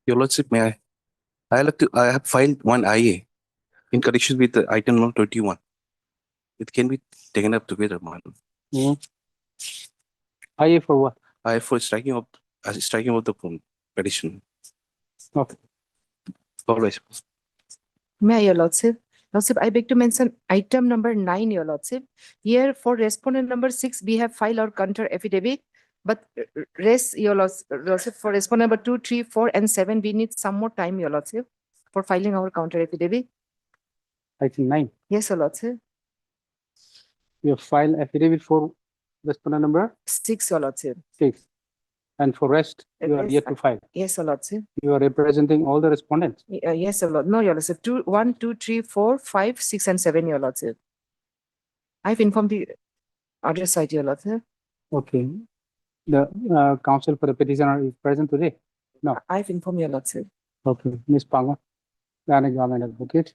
Your Lordship, may I? I have filed one IA in connection with the item number 21. It can be taken up together, my lord. IA for what? I for striking of the petition. Okay. Always. May I, Your Lordship? Lordship, I beg to mention item number 9, Your Lordship. Here for respondent number 6, we have filed our counter affidavit. But rest, Your Lordship, for respondent number 2, 3, 4, and 7, we need some more time, Your Lordship, for filing our counter affidavit. Item 9. Yes, Your Lordship. You have filed affidavit for respondent number 6, Your Lordship. 6. And for rest, you are Yes, yet to file. Yes, Your Lordship. You are representing all the respondents. Yes, Your Lord. No, Your Lordship. 1, 2, 3, 4, 5, 6, and 7, Your Lordship. I've informed the other side, Your Lordship. Okay. The counsel for the petitioner is present today. I've informed Your Lordship. Okay. Ms. Panga, Ghana Government Advocate,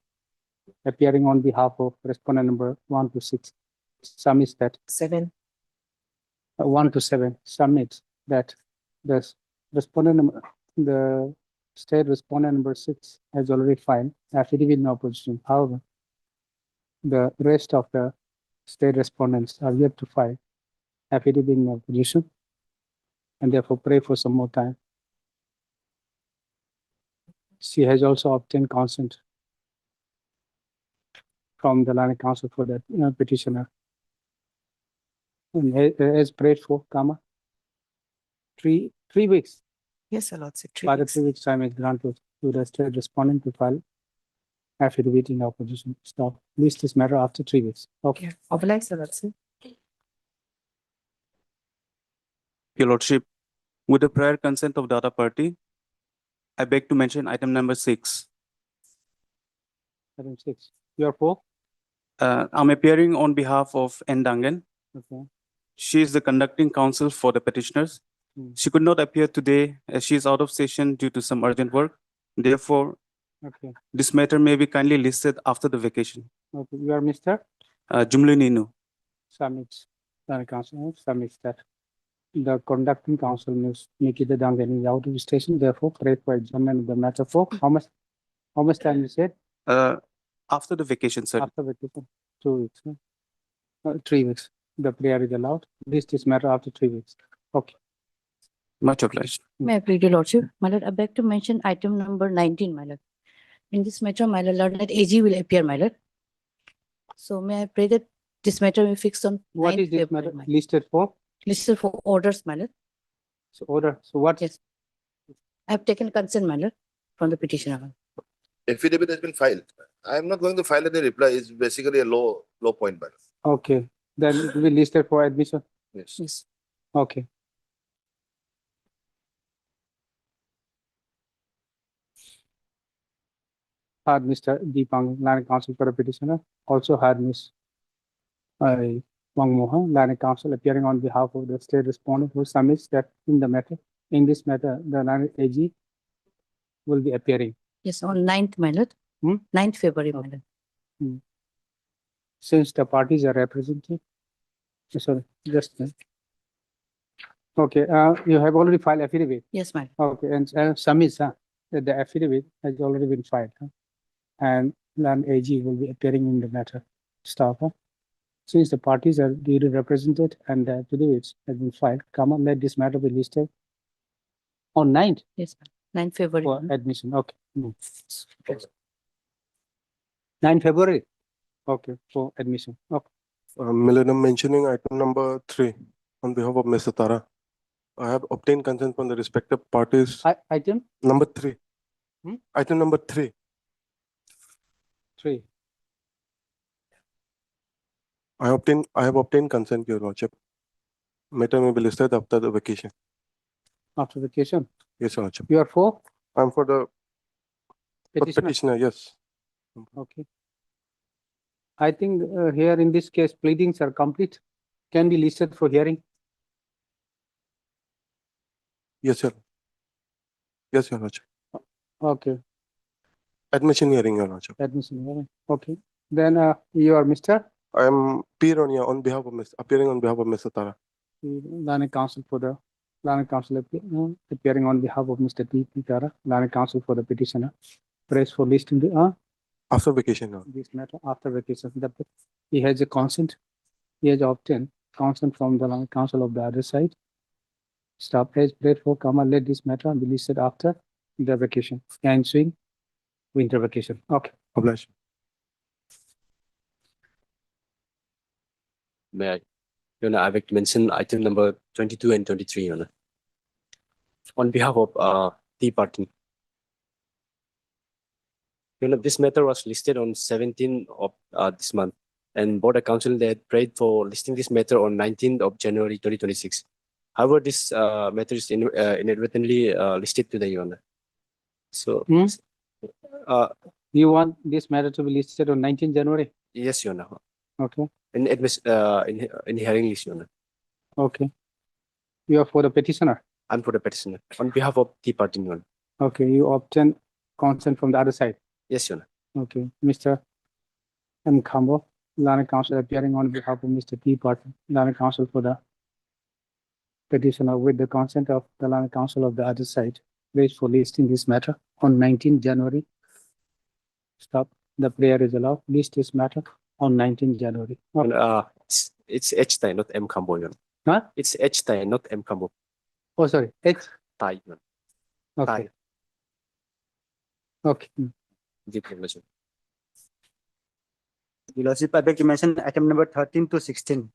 appearing on behalf of respondent number 1 to 6, submits that 7. 1 to 7 submits that the state respondent number 6 has already filed affidavit in opposition. However, the rest of the state respondents are yet to file affidavit in opposition, and therefore pray for some more time. She has also obtained consent from the Land Council for that petitioner. And as prayed for, 3 weeks. Yes, Your Lordship. 3 Further weeks. 3 weeks time is granted to the state respondent to file affidavit in opposition. Stop. List this matter after 3 weeks. Okay. Oblige, Your Lordship. Your Lordship, with the prior consent of the other party, I beg to mention item number 6. Item 6. You are for? I'm appearing on behalf of N. Dangan. Okay. She is the conducting counsel for the petitioners. Hmm. She could not appear today as she is out of session due to some urgent work. Therefore, Okay. this matter may be kindly listed after the vacation. Okay. You are Mr. Jumlu Ninu. Submits. Land Council submits that. The conducting counsel, Ms. Nikita Dangan, is out of station. Therefore, pray for adjournment of the matter for how much time you said? After the vacation, sir. After vacation, 2 weeks. 3 weeks. The prayer is allowed. This matter after 3 weeks. Okay. Much obliged. May I plead, Your Lordship? My lord, I beg to mention item number 19, my lord. In this matter, my lord, that AG will appear, my lord. So may I pray that this matter will be fixed on What 9th is this February, matter my lord. listed for? Listed for orders, my lord. So order. So what? Yes. I have taken consent, my lord, from the petitioner. Affidavit has been filed. I am not going to file any reply. It's basically a low point, but Okay. Then it will be listed for admission. yes. Yes. Okay. Had Mr. Deepang, Land Council for a petitioner. Also had Ms. Wang Mohan, Land Council, appearing on behalf of the state respondent who submits that in this matter, the Land AG will be appearing. Yes, on 9th, my lord. Hmm? 9th February, my Okay. lord. Since the parties are represented. Sorry, just a minute. Okay, you have already filed affidavit. Yes, my lord. Okay, and submits, the affidavit has already been filed. And Land AG will be appearing in the matter. Staff. Since the parties are duly represented and the affidavits have been filed, come on, let this matter be listed on 9th Yes, my lord. 9th February. for my lord. admission. Okay. 9 February. Okay, for admission. Okay. Millennium mentioning item number 3 on behalf of Mr. Tara. I have obtained consent from the respective parties. Item Number 3. Hmm? Item number 3. 3. I have obtained consent, Your Lordship. Matter may be listed after the vacation. After vacation. Yes, Your Lordship. You are for I'm for the petitioner. petitioner, yes. Okay. I think here in this case, pleadings are complete. Can be listed for hearing. Yes, sir. Yes, Your Lordship. Okay, Admission hearing, Your Lordship. admission hearing. Okay. Then you are Mr. I am appearing on behalf of Mr. Tara. Land Council for the Land Council appearing on behalf of Mr. T. Pitara, Land Council for the petitioner. Praise for listing the, After vacation, this matter after vacation. He has a consent. He has obtained consent from the Land Council of the other side. Staff has prayed for comma, let this matter be listed after the vacation, ensuing winter vacation. Okay. obliged. May I? Your Honor, I would mention item number 22 and 23, Your Honor. On behalf of Tea Party. Your Honor, this matter was listed on 17th of this month, and Board of Council they had prayed for listing this matter on 19th of January 2026. However, this matter is inadvertently listed today, Your Honor. So, Hmm? uh, You want this matter to be listed on 19 January? yes, Your Honor. Okay, In hearing list, Your Honor. okay. You are for the petitioner. I'm for the petitioner. On behalf of Tea Party, Your Honor. Okay, you obtain consent from the other side. Yes, Your Honor. Okay, Mr. M. Kambo, Lana Council appearing on behalf of Mr. P. Party, Lana Council for the petitioner with the consent of the Lana Council of the other side. Wait for listing this matter on 19 January. Stop. The prayer is allowed. List this matter on 19 January. Okay. It's H Tai, not M Kambo, Your Honor. Huh? It's H Tai, not M Kambo. Oh, sorry. It's Tai, Your okay. Tai. Okay. Deep information. Your Lordship, I beg to mention item number 13 to 16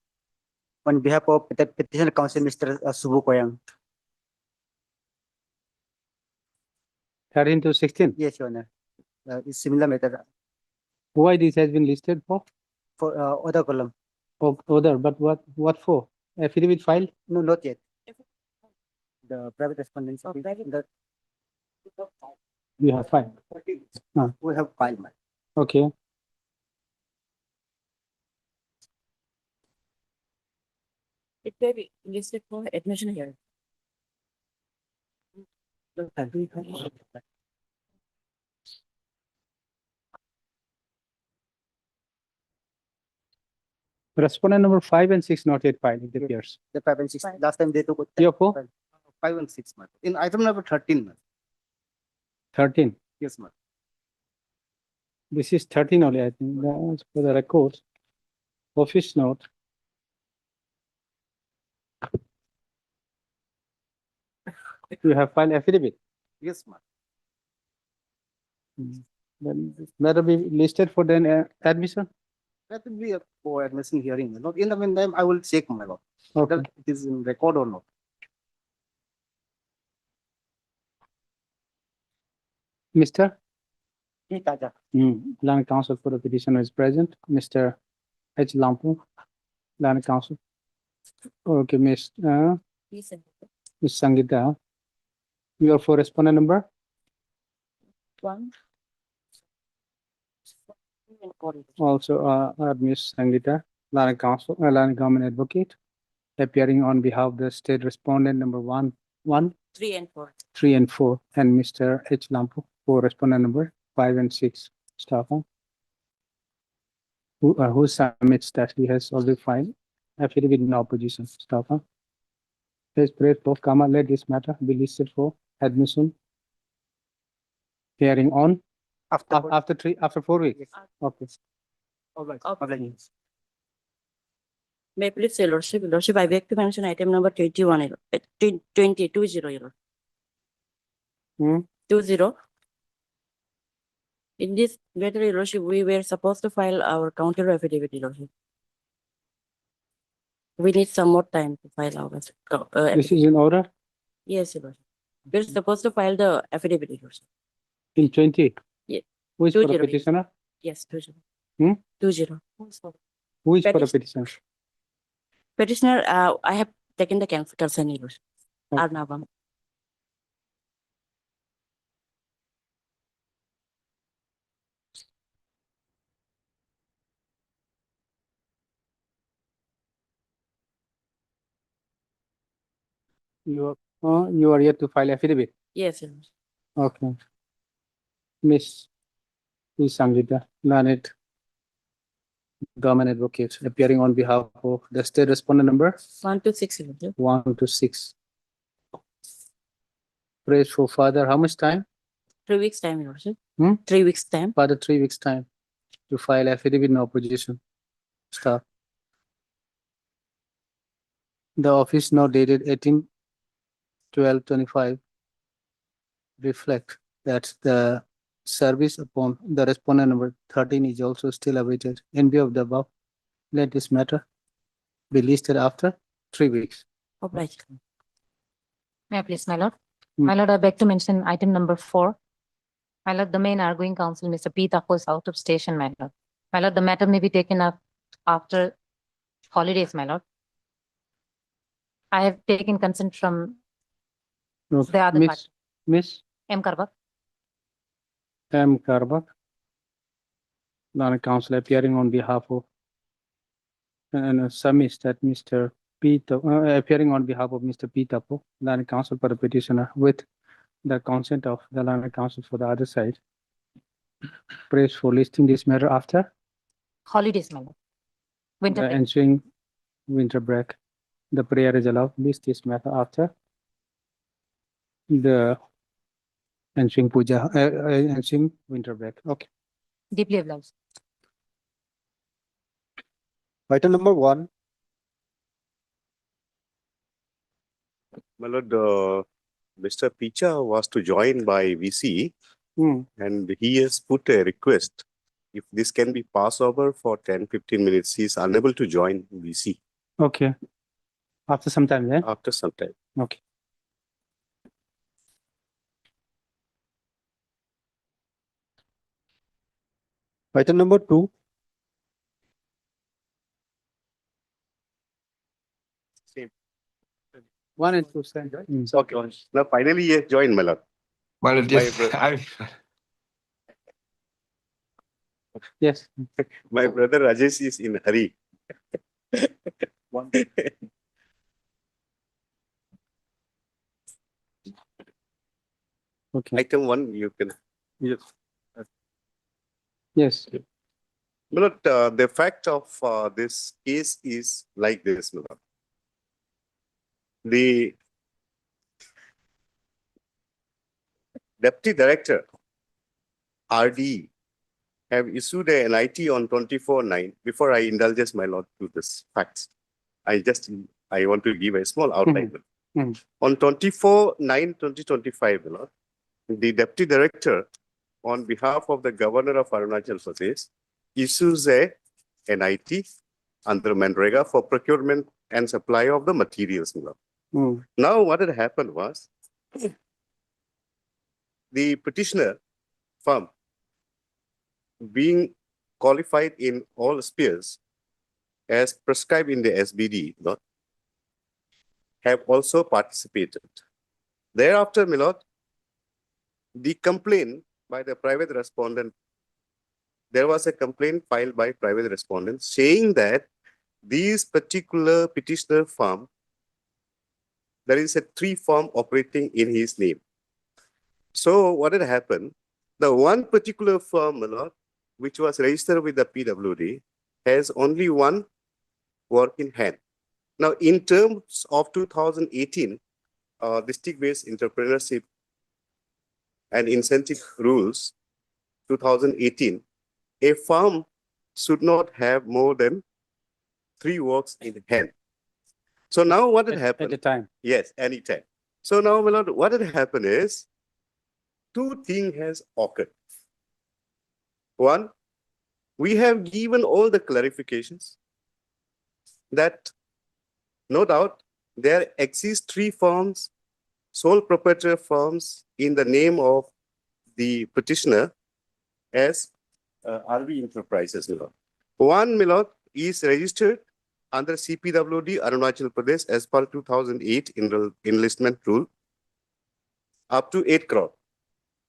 on behalf of the petitioner council, Mr. Subu Koyang. 13 to 16. Yes, Your Honor. It's similar matter Why this has been listed for? for other column. Other, but what for? Affidavit file? No, not yet. The private respondents. You have file. We have filed, ma'am. Okay. It may be listed for admission here. Respondent number 5 and 6 not yet filed, it appears. The 5 and 6, last time they took. Your for 5 and 6, ma'am. In item number 13, ma'am. 13. Yes, ma'am. This is 13 only, I think. That's for the records. Office note. You have filed affidavit. Yes, ma'am. Then that'll be listed for then admission. That will be a for admission hearing. Not in the meantime, I will check, my lord, Okay. whether it is in record or not. Mr. Taja. Land Council for the petitioner is present. Mr. H. Lampu, Land Council. Okay, Miss Sangeeta. You are for respondent number? 1. Also, Miss Sangeeta, Land Council, Land Government Advocate, appearing on behalf of the state respondent number 1, 3 and 4. 3 and 4, and Mr. H. Lampu for respondent number 5 and 6. Staff. Who submits that he has already filed affidavit in opposition. Staff. Please pray for comma, let this matter be listed for admission. Hearing on after 4 weeks. Yes. Okay. All right. Okay. All right. May I please say, Lordship, Lordship, I beg to mention item number 21, 20, 20, Your Lord. 20. In this matter, Your Lordship, we were supposed to file our counter affidavit, Your Lordship. We need some more time to file our. This is in order Yes, Your Lordship. We're supposed to file the affidavit, Your Lordship. in 20. Yeah. Who is for the 20. petitioner? Yes, 20. Hmm? 20. Who is for the Petition. petitioner? Petitioner, I have taken the consent, Your Lordship. Okay. Arnavam. You are yet to file affidavit. Yes, Your Lordship. Okay. Miss Sangeeta, learned government advocate appearing on behalf of the state respondent number 1 to 6, Your Lordship. 1 to 6. prays for further, how much time? 3 weeks time, Your Lordship. Hmm? 3 weeks time. Further 3 weeks time to file affidavit in opposition. Staff. The office now dated 18/12/25 reflect that the service upon the respondent number 13 is also still awaited. In view of the above, let this matter be listed after 3 weeks. Obliged. May I please, my lord? Hmm. My lord, I beg to mention item number 4. My lord, the main arguing counsel, Mr. P. Thakur, is out of station, my lord. My lord, the matter may be taken up after holidays, my lord. I have taken consent from No, the other Miss, party. Miss M. Karbak. M. Karbak, non-counsel appearing on behalf of and submits that Mr. Appearing on behalf of Mr. P. Tapo, non-counsel for the petitioner with the consent of the non-counsel for the other side. Prays for listing this matter after Holidays, my lord. Winter the break. ensuing winter break. The prayer is allowed. List this matter after the ensuing puja, ensuing winter break. Okay. Deeply obliged. Item number 1, My lord, Mr. Picha was to join by VC Hmm. and he has put a request. If this can be passed over for 10-15 minutes, he is unable to join VC Okay. After some time, then. after some time. Okay. item number 2, 1 and 2, sir. Okay. Now finally he has joined, my lord. Well, My yes, bro- Yes. My brother Rajesh is in hurry. Okay. Item 1, you can. Yes. My lord, the fact of this case is like this, my lord. The Deputy Director, RD, have issued a NIT on 24/9. Before I indulge my lord to this facts, I want to give a small outline. Mhm. On 24/9/2025, my lord, the Deputy Director, on behalf of the Governor of Arunachal Pradesh, issues a NIT under Manrega for procurement and supply of the materials, my lord. Hmm. Now, what had happened was the petitioner firm, being qualified in all spheres as prescribed in the SBD, have also participated. Thereafter, my lord, the complaint by the private respondent, there was a complaint filed by private respondent saying that these particular petitioner firm, there is a 3 firm operating in his name. So what had happened, the one particular firm, my lord, which was registered with the PWD, has only one work in hand. Now, in terms of 2018, district-based entrepreneurship and incentive rules, 2018, a firm should not have more than 3 works in hand. So now what had At happened? the time. Yes, anytime. So now, my lord, what had happened is 2 things has occurred. One, we have given all the clarifications that no doubt there exist 3 firms, sole proprietor firms in the name of the petitioner as RV Enterprises, my lord. One, my lord, is registered under CPWD Arunachal Pradesh as per 2008 enlistment rule up to 8 crore.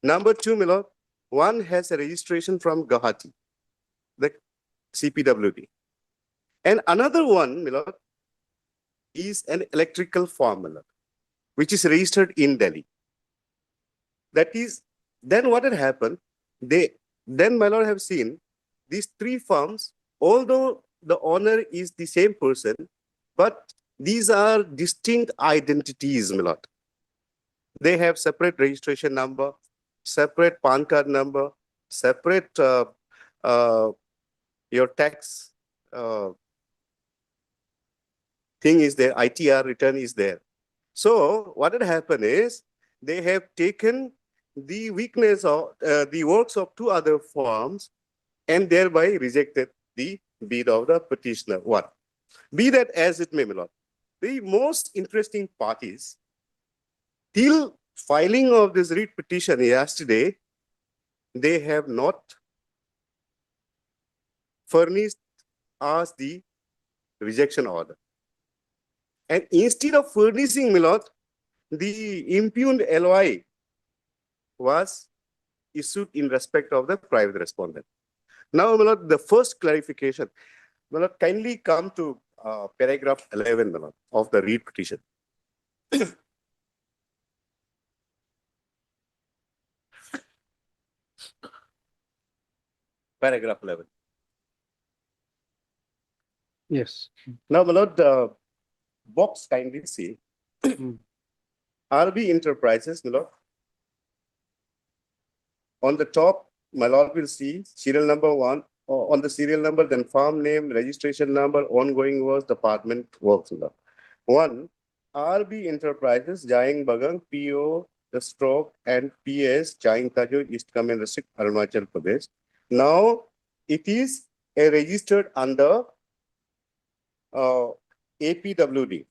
Number 2, my lord, one has a registration from Guwahati, the CPWD. And another one, my lord, is an electrical firm, my lord, which is registered in Delhi. That is, then what had happened, then my lord have seen these 3 firms, although the owner is the same person, but these are distinct identities, my lord. They have separate registration number, separate PAN card number, separate your tax thing is there, ITR return is there. So what had happened is they have taken the weakness of the works of two other firms and thereby rejected the bid of the petitioner. One, be that as it may, my lord, the most interesting parties till filing of this writ petition yesterday, they have not furnished us the rejection order. And instead of furnishing, my lord, the impugned LOI was issued in respect of the private respondent. Now, my lord, the first clarification, my lord, kindly come to paragraph 11, my lord, of the writ petition. Paragraph 11. Yes. Now, my lord, box kindly see RB Enterprises, my lord. On the top, my lord will see serial number 1, or on the serial number, then farm name, registration number, ongoing works, department works. My lord. 1, RB Enterprises, Jaing Bagang, PO, the stroke, and PS, Jaing Tajo, East Kamen District, Arunachal Pradesh. Now, it is registered under APWD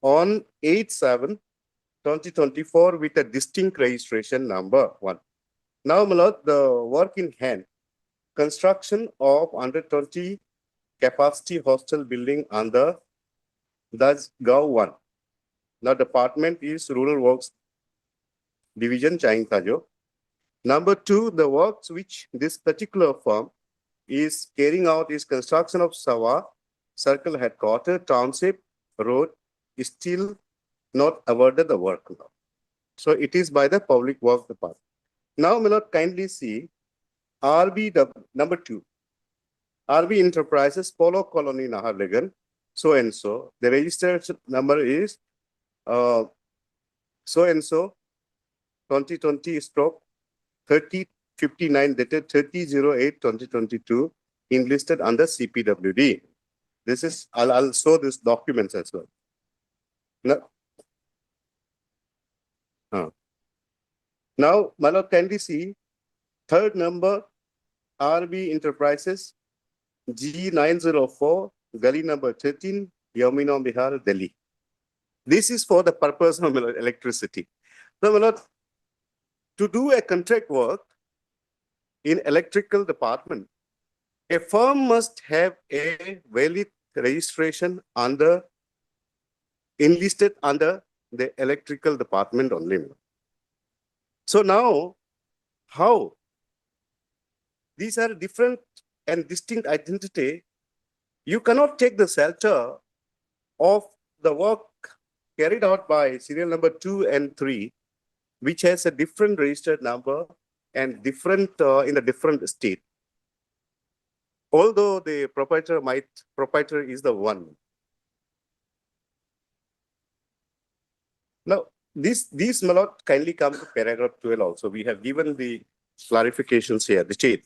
on 8/7/2024 with a distinct registration number 1. Now, my lord, the work in hand, construction of 120 capacity hostel building under that's GAO 1. Now, department is Rural Works Division, Jaing Tajo. Number 2, the works which this particular firm is carrying out is construction of Sawa Circle Headquarters, Township Road is still not awarded the work now. So it is by the Public Works Department. Now, my lord, kindly see number 2, RB Enterprises, Polo Colony, Naharlagun, so and so. The registration number is so and so 2020/3059 dated 30/08/2022 enlisted under CPWD. This is, I'll show this documents as well. Now, my lord, kindly see third number, RB Enterprises, G904, Gully number 13, Yamuna Bihar, Delhi. This is for the purpose of electricity. So, my lord, to do a contract work in electrical department, a firm must have a valid registration enlisted under the electrical department only. So now, how? These are different and distinct identity. You cannot take the shelter of the work carried out by serial number 2 and 3, which has a different registered number and different in a different state. Although the proprietor is the one. Now, these my lord, kindly come to paragraph 12 also. We have given the clarifications here, the change.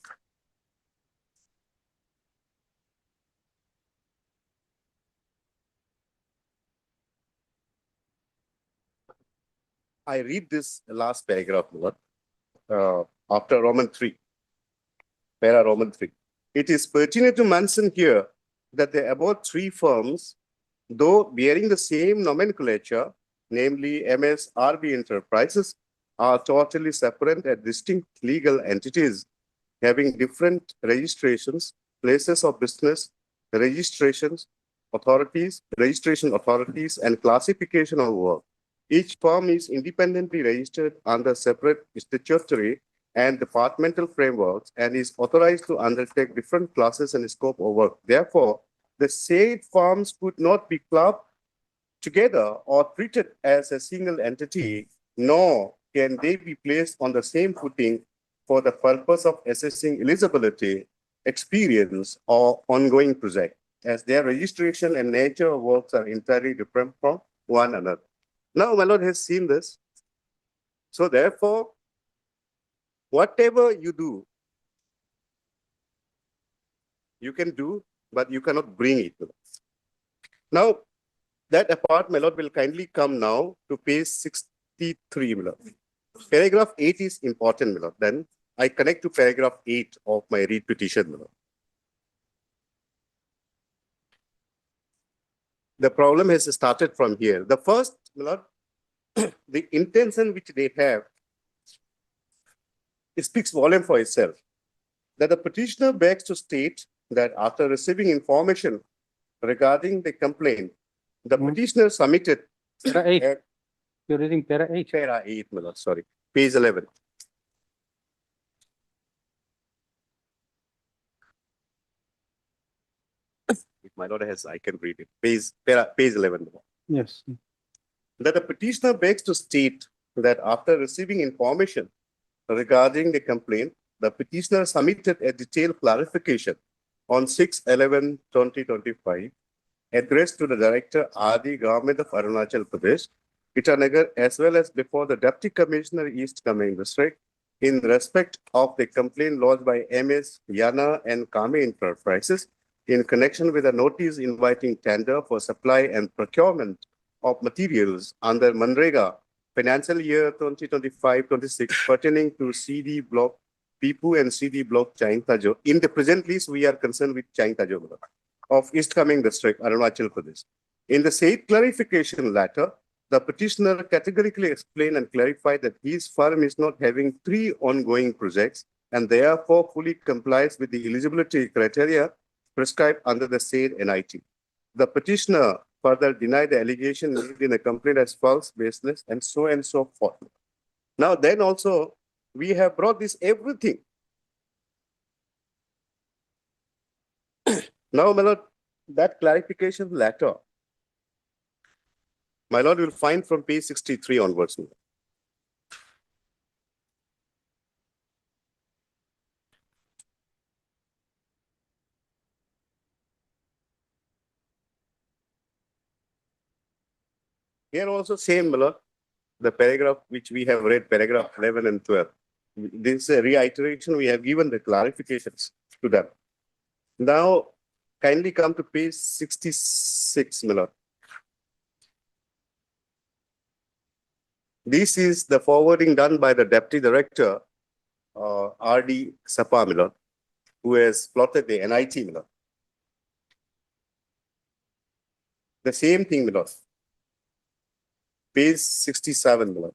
I read this last paragraph, my lord, after Roman 3, para Roman 3. It is pertinent to mention here that the above 3 firms, though bearing the same nomenclature, namely MS RB Enterprises, are totally separate and distinct legal entities having different registrations, places of business, registration authorities, and classification of work. Each firm is independently registered under separate statutory and departmental frameworks and is authorized to undertake different classes and scope of work. Therefore, the said firms could not be clubbed together or treated as a single entity, nor can they be placed on the same footing for the purpose of assessing eligibility, experience, or ongoing project, as their registration and nature of works are entirely different from one another. Now, my lord has seen this. So therefore, whatever you do, you can do, but you cannot bring it. Now, that apart, my lord, will kindly come now to page 63, my lord. Paragraph 8 is important, my lord. Then I connect to paragraph 8 of my read petition, my lord. The problem has started from here. The first, my lord, the intention which they have, it speaks volume for itself. That the petitioner begs to state that after receiving information regarding the complaint, the Hmm. petitioner submitted Para 8. at You're reading para 8. para 8, my lord, sorry, page 11. If my lord has, I can read it. Page 11. my lord. Yes. That the petitioner begs to state that after receiving information regarding the complaint, the petitioner submitted a detailed clarification on 6/11/2025 addressed to the Director RD Government of Arunachal Pradesh, Itanagar, as well as before the Deputy Commissioner East Kameng District in respect of the complaint lodged by MS Yana and Kame Enterprises in connection with a notice inviting tender for supply and procurement of materials under Manrega financial year 2025-26 pertaining to CD block Pipu and CD block Chaintajo. In the present list, we are concerned with Chaintajo of East Kameng District, Arunachal Pradesh. In the said clarification letter, the petitioner categorically explained and clarified that his firm is not having 3 ongoing projects and therefore fully complies with the eligibility criteria prescribed under the said NIT. The petitioner further denied the allegation made in the complaint as false, baseless, and so forth. Now, then also, we have brought this everything. Now, my lord, that clarification letter, my lord will find from page 63 onwards. Here also same, my lord, the paragraph which we have read, paragraph 11 and 12. This is a reiteration, we have given the clarifications to them. Now, kindly come to page 66, my lord. This is the forwarding done by the Deputy Director, RD Sapa, my lord, who has plotted the NIT, my lord. The same thing, my lord. Page 67, my lord.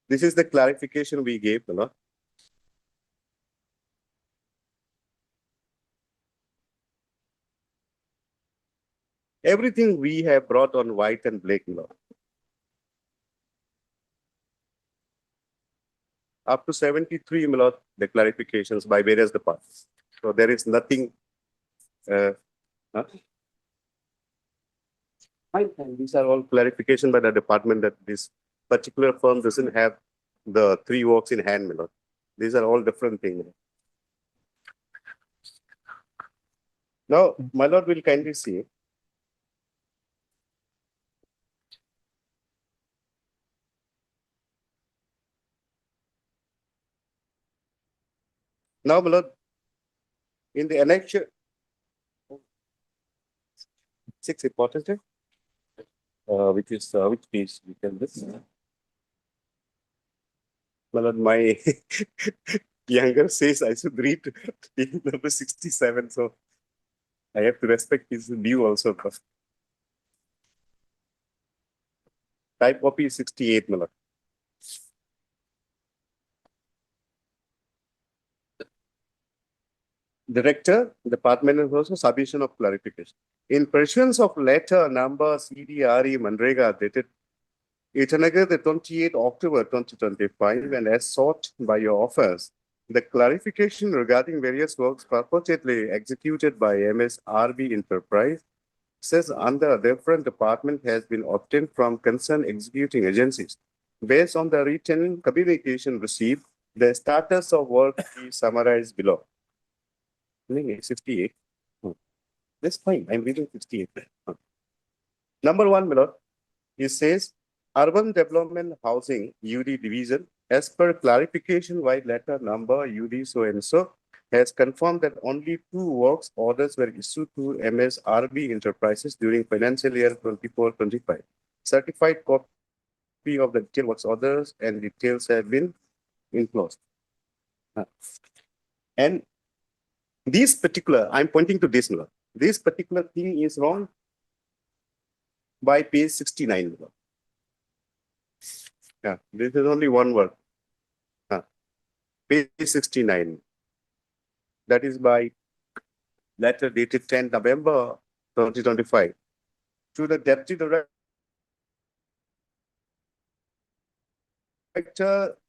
This is the clarification we gave, my lord. Everything we have brought on white and black, my lord. Up to 73, my lord, the clarifications by various departments. So there is nothing. Huh? Fine, and these are all clarification by the department that this particular firm doesn't have the 3 works in hand, my lord. These are all different things. Now, my lord will kindly see. Now, my lord, in the annexure, 6 important, which is which piece we can this. My lord, my younger says I should read number 67, so I have to respect his view also. Type copy is 68, my lord. Director, Department is also submission of clarification. In pursuance of letter number CDRE Manrega dated Itanagar, the 28th October 2025, and as sought by your office, the clarification regarding various works purportedly executed by MSRB Enterprise says under a different department has been obtained from concerned executing agencies. Based on the written communication received, the status of work is summarized below. 68. That's fine. I'm reading 68. Number 1, my lord. it says Urban Development Housing UD Division, as per clarification by letter number UD so and so, has confirmed that only 2 works orders were issued to MSRB Enterprises during financial year 24-25. Certified copy of the detailed works orders and details have been enclosed. And this particular, I'm pointing to this now. This particular thing is wrong by page 69. Yeah, this is only one word. Page 69. That is by letter dated 10 November 2025 to the Deputy Director,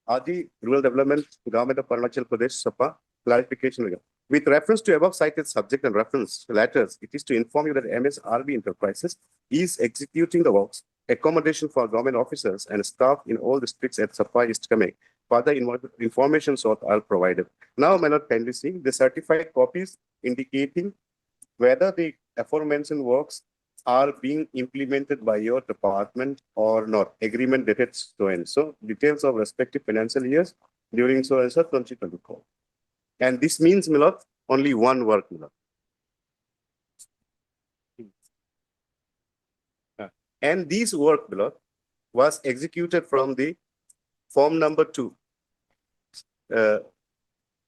Adi Rural Development, Government of Arunachal Pradesh, SAPA, clarification. With reference to above cited subject and reference letters, it is to inform you that MSRB Enterprises is executing the works, accommodation for government officers and staff in all districts at SAPA East Kamek. Further information sought are provided. Now, may not kindly see the certified copies indicating whether the aforementioned works are being implemented by your department or not. Agreement dated so and so. Details of respective financial years during so and so 2024. And this means, Milord, only one work, Milord. And this work, Milord, was executed from the form number 2.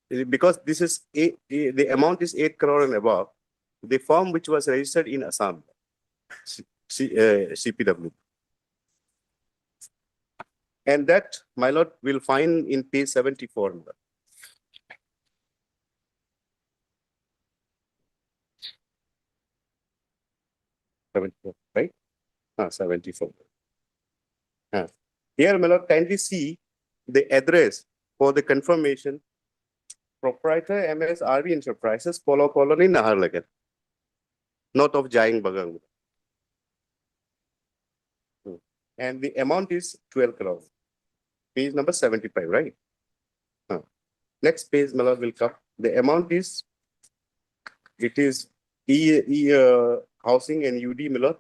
Because this is the amount is 8 crore and above, the form which was registered in Assam, CPW. And that, my lord, will find in page 74. Milord. Right? 74. Here, my lord, kindly see the address for the confirmation. Proprietor MSRB Enterprises, Polo Colony, Naharlagan. Not of Jaing Bagang. And the amount is 12 crore. Page number 75, right? Next page, my lord, will come. The amount is, it is housing and UD, my lord.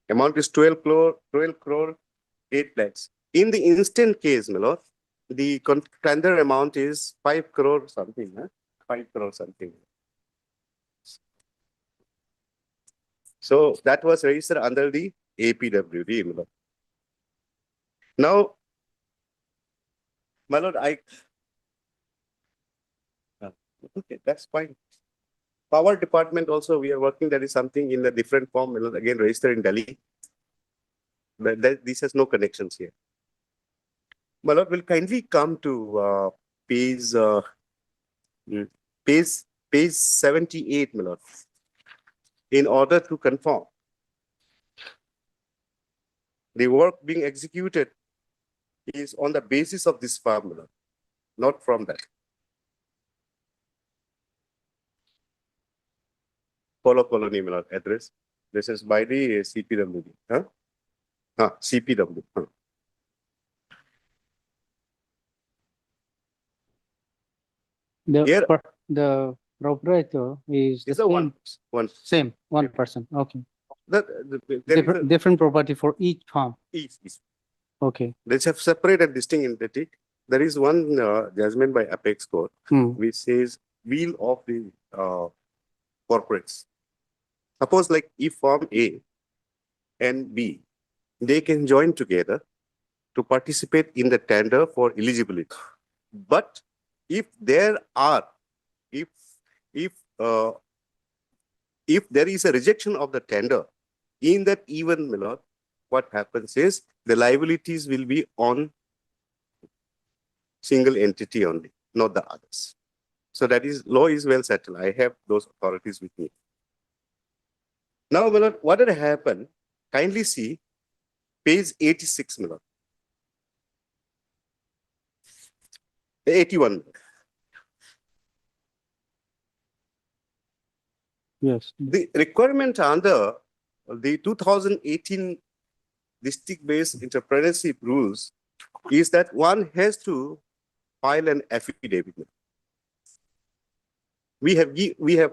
Amount is 12 crore, 8 lakhs. In the instant case, my lord, the tender amount is 5 crore something, 5 crore something. So that was registered under the APWD, my lord. Now, my lord, okay, that's fine. Power department also, we are working, that is something in a different form, my lord, again registered in Delhi. But this has no connections here. My lord, will kindly come to page 78, my lord, in order to confirm the work being executed is on the basis of this formula, not from that. Polo Colony, my lord, address. This is by the CPW. CPW. Here- The proprietor is the It's a one same person. Okay. there is Different property for each farm. is Okay. they have separate and distinct entity. There is one judgment by Apex Court which says will of the corporates. Suppose like if Form A and B, they can join together to participate in the tender for eligibility. But if there are, if there is a rejection of the tender, in that even, my lord, what happens is the liabilities will be on single entity only, not the others. So that is, law is well settled. I have those authorities with me. Now, my lord, what had happened? Kindly see page 86, my lord. 81. Yes. The requirement under the 2018 district-based entrepreneurship rules is that one has to file an affidavit. We have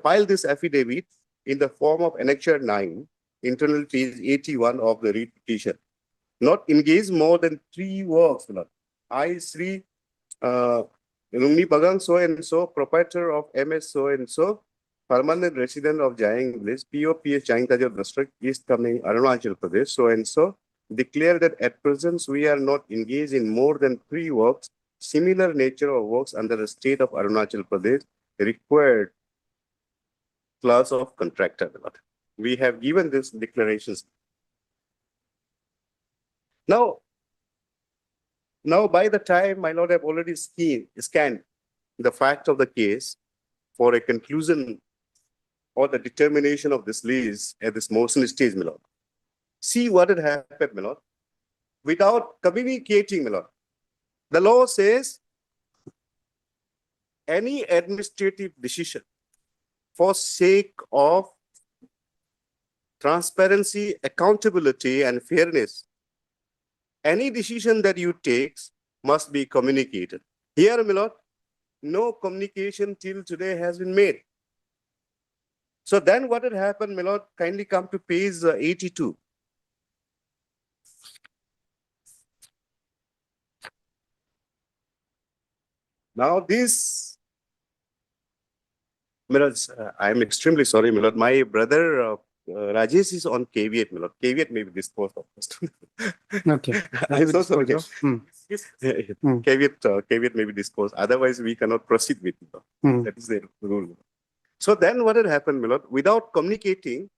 filed this affidavit in the form of Annexure 9 internal page 81 of the read petition. Not engage more than 3 works, my lord. I, Sri Lungni Bagang so and so, proprietor of MS so and so, permanent resident of Jayang Village, POPS Jayang Tajur district, East Coming, Arunachal Pradesh, so and so, declare that at present we are not engaged in more than 3 works, similar nature of works under the state of Arunachal Pradesh, required class of contractor. We have given this declarations. Now, by the time my lord have already scanned the fact of the case for a conclusion or the determination of this lease at this motion stage, my lord. See what had happened, my lord. Without communicating, my lord. The law says any administrative decision for sake of transparency, accountability, and fairness, any decision that you take must be communicated. Here, my lord, no communication till today has been made. So then what had happened, my lord, kindly come to page 82. Now this, my lord, I am extremely sorry, my lord. My brother Rajesh is on caveat, my lord. Caveat may be disposed of first. Okay. I'm so sorry. Hmm. Hmm. Caveat may be disposed. Otherwise, we cannot proceed with it. Hmm. That is the rule. So then what had happened, my lord? Without communicating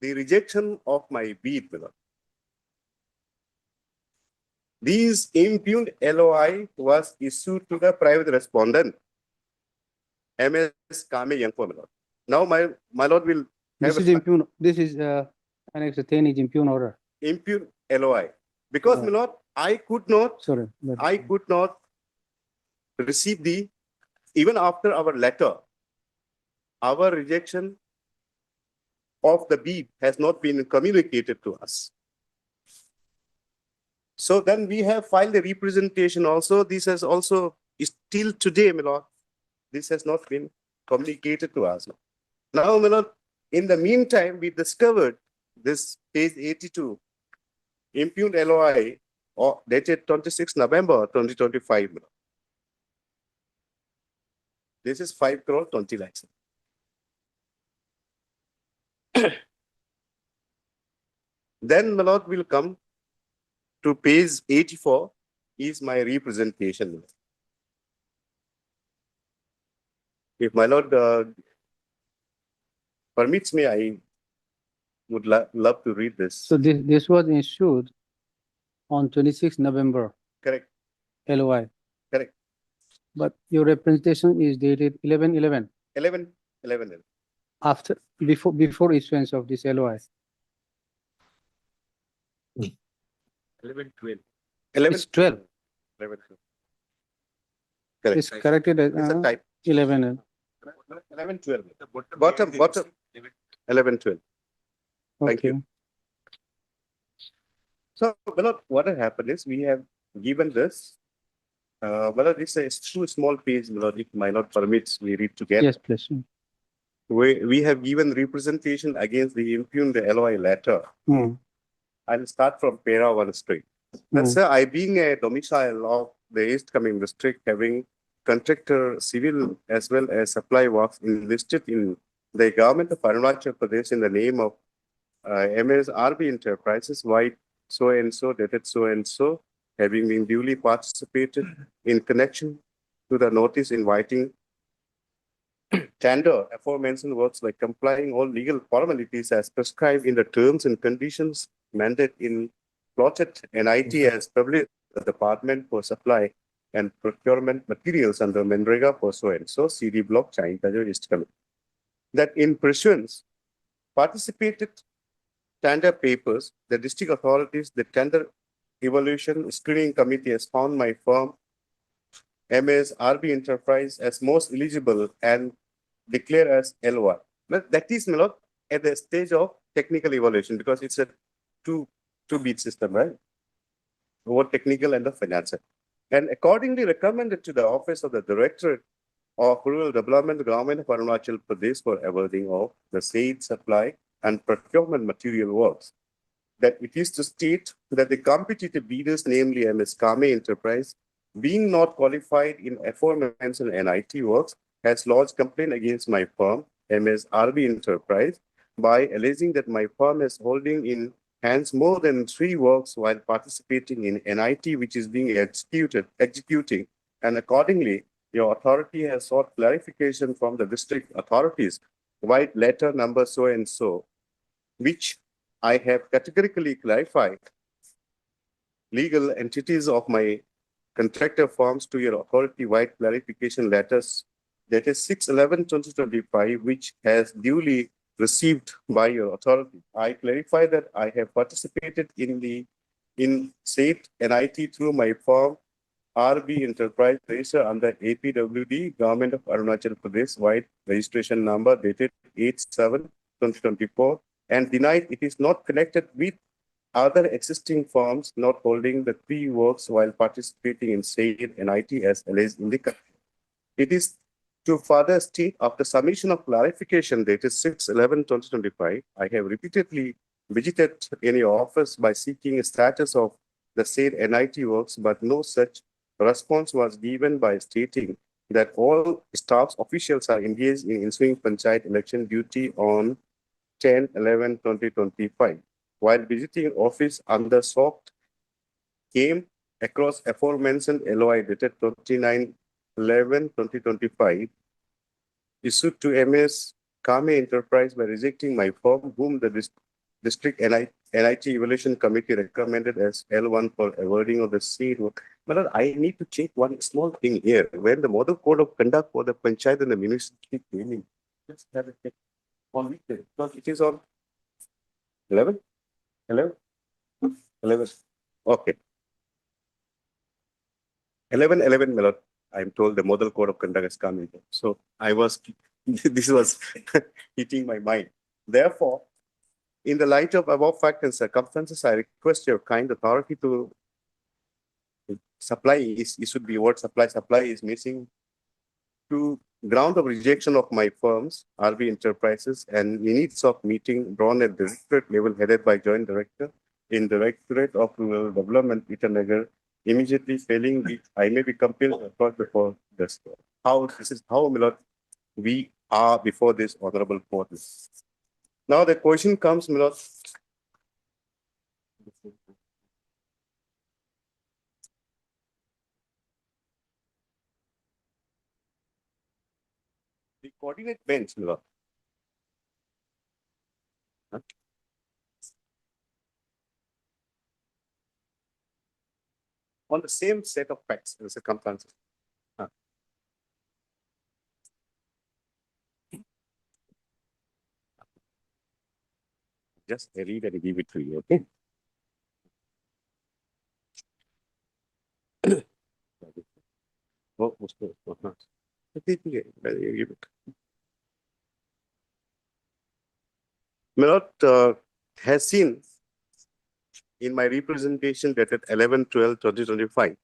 the rejection of my bid, my lord. These impugned LOI was issued to the private respondent, MS Kame Yangpo, my lord. Now my lord will This is impugn. This is Annex 10 is impugn order. impugn LOI. Because, my lord, I could not Sorry. receive the, even after our letter, our rejection of the bid has not been communicated to us. So then we have filed a representation also. This has also, still today, my lord, this has not been communicated to us. Now, my lord, in the meantime, we discovered this page 82, impugned LOI, dated 26 November 2025. This is 5 crore 20 lakhs. Then, my lord, will come to page 84, is my representation. If my lord permits me, I would love to read this. So this was issued on 26 November. Correct. LOI. Correct. But your representation is dated 11/11. 11. After before issuance of this LOI. 11/12. It's 12. 11/12. Correct. It's corrected as It's a type. 11. 11/12. Bottom. 11/12. Thank Okay. you. So, what had happened is we have given this. This is 2 small pages, if my lord permits, we read together. Yes, please. We have given representation against the impugned LOI letter. Hmm. I'll start from Pera 1 straight. That's I being a domicile of the East Coming district, having contractor civil as well as supply works listed in the government of Arunachal Pradesh in the name of MSRB Enterprises, White so and so, dated so and so, having been duly participated in connection to the notice inviting tender aforementioned works by complying all legal formalities as prescribed in the terms and conditions mandated in plotted NIT as published the Department for Supply and Procurement Materials under Menrega for so and so CD block Jayang Tajur East Coming. That in pursuance participated tender papers, the district authorities, the tender evaluation screening committee has found my firm MSRB Enterprise as most eligible and declare as LOI. But that is not at the stage of technical evaluation because it's a two-beat system, right? Over technical and the financial. And accordingly recommended to the office of the Directorate of Rural Development, the Government of Arunachal Pradesh for awarding of the said supply and procurement material works. That it is to state that the competitive bidders, namely MS Kame Enterprise, being not qualified in aforementioned NIT works, has lodged complaint against my firm, MS RB Enterprise, by alleging that my firm is holding in hands more than 3 works while participating in NIT, which is being executing, and accordingly, your authority has sought clarification from the district authorities, white letter number so and so, which I have categorically clarified legal entities of my contractor firms to your authority-wide clarification letters, that is 6/11/2025, which has duly received by your authority. I clarify that I have participated in said NIT through my firm RB Enterprise registered under APWD, Government of Arunachal Pradesh, wide registration number dated 8/7/2024, and denied it is not connected with other existing firms not holding the 3 works while participating in said NIT as alleged in the complaint. It is to further state, after submission of clarification dated 6/11/2025, I have repeatedly visited in your office by seeking a status of the said NIT works, but no such response was given by stating that all staff officials are engaged in ensuing panchayat election duty on 10/11/2025. While visiting office under SOCT, came across aforementioned LOI dated 29/11/2025, issued to MS Kame Enterprise by rejecting my form, whom the district NIT evaluation committee recommended as L1 for awarding of the seat. But I need to check one small thing here. When the model code of conduct for the panchayat and the municipality training, just have a check on weekday, because it is on 11. 11? 11. Okay. 11/11, Milord. I'm told the model code of conduct has come in. So I was, this was hitting my mind. Therefore, in the light of above fact and circumstances, I request your kind authority to supply is, it should be what supply is missing to ground of rejection of my firms, RB Enterprises, and minutes of meeting drawn at directorate level headed by Joint Director in Directorate of Rural Development, Itanagar, immediately failing which I may be compelled to report before this court. This is how, Milord, we are before this honorable court. Now the question comes, Milord. The coordinate bench, Milord. On the same set of facts and circumstances. Just read and give it to you, okay? Oh, not. Milord has seen in my representation dated 11/12/2025,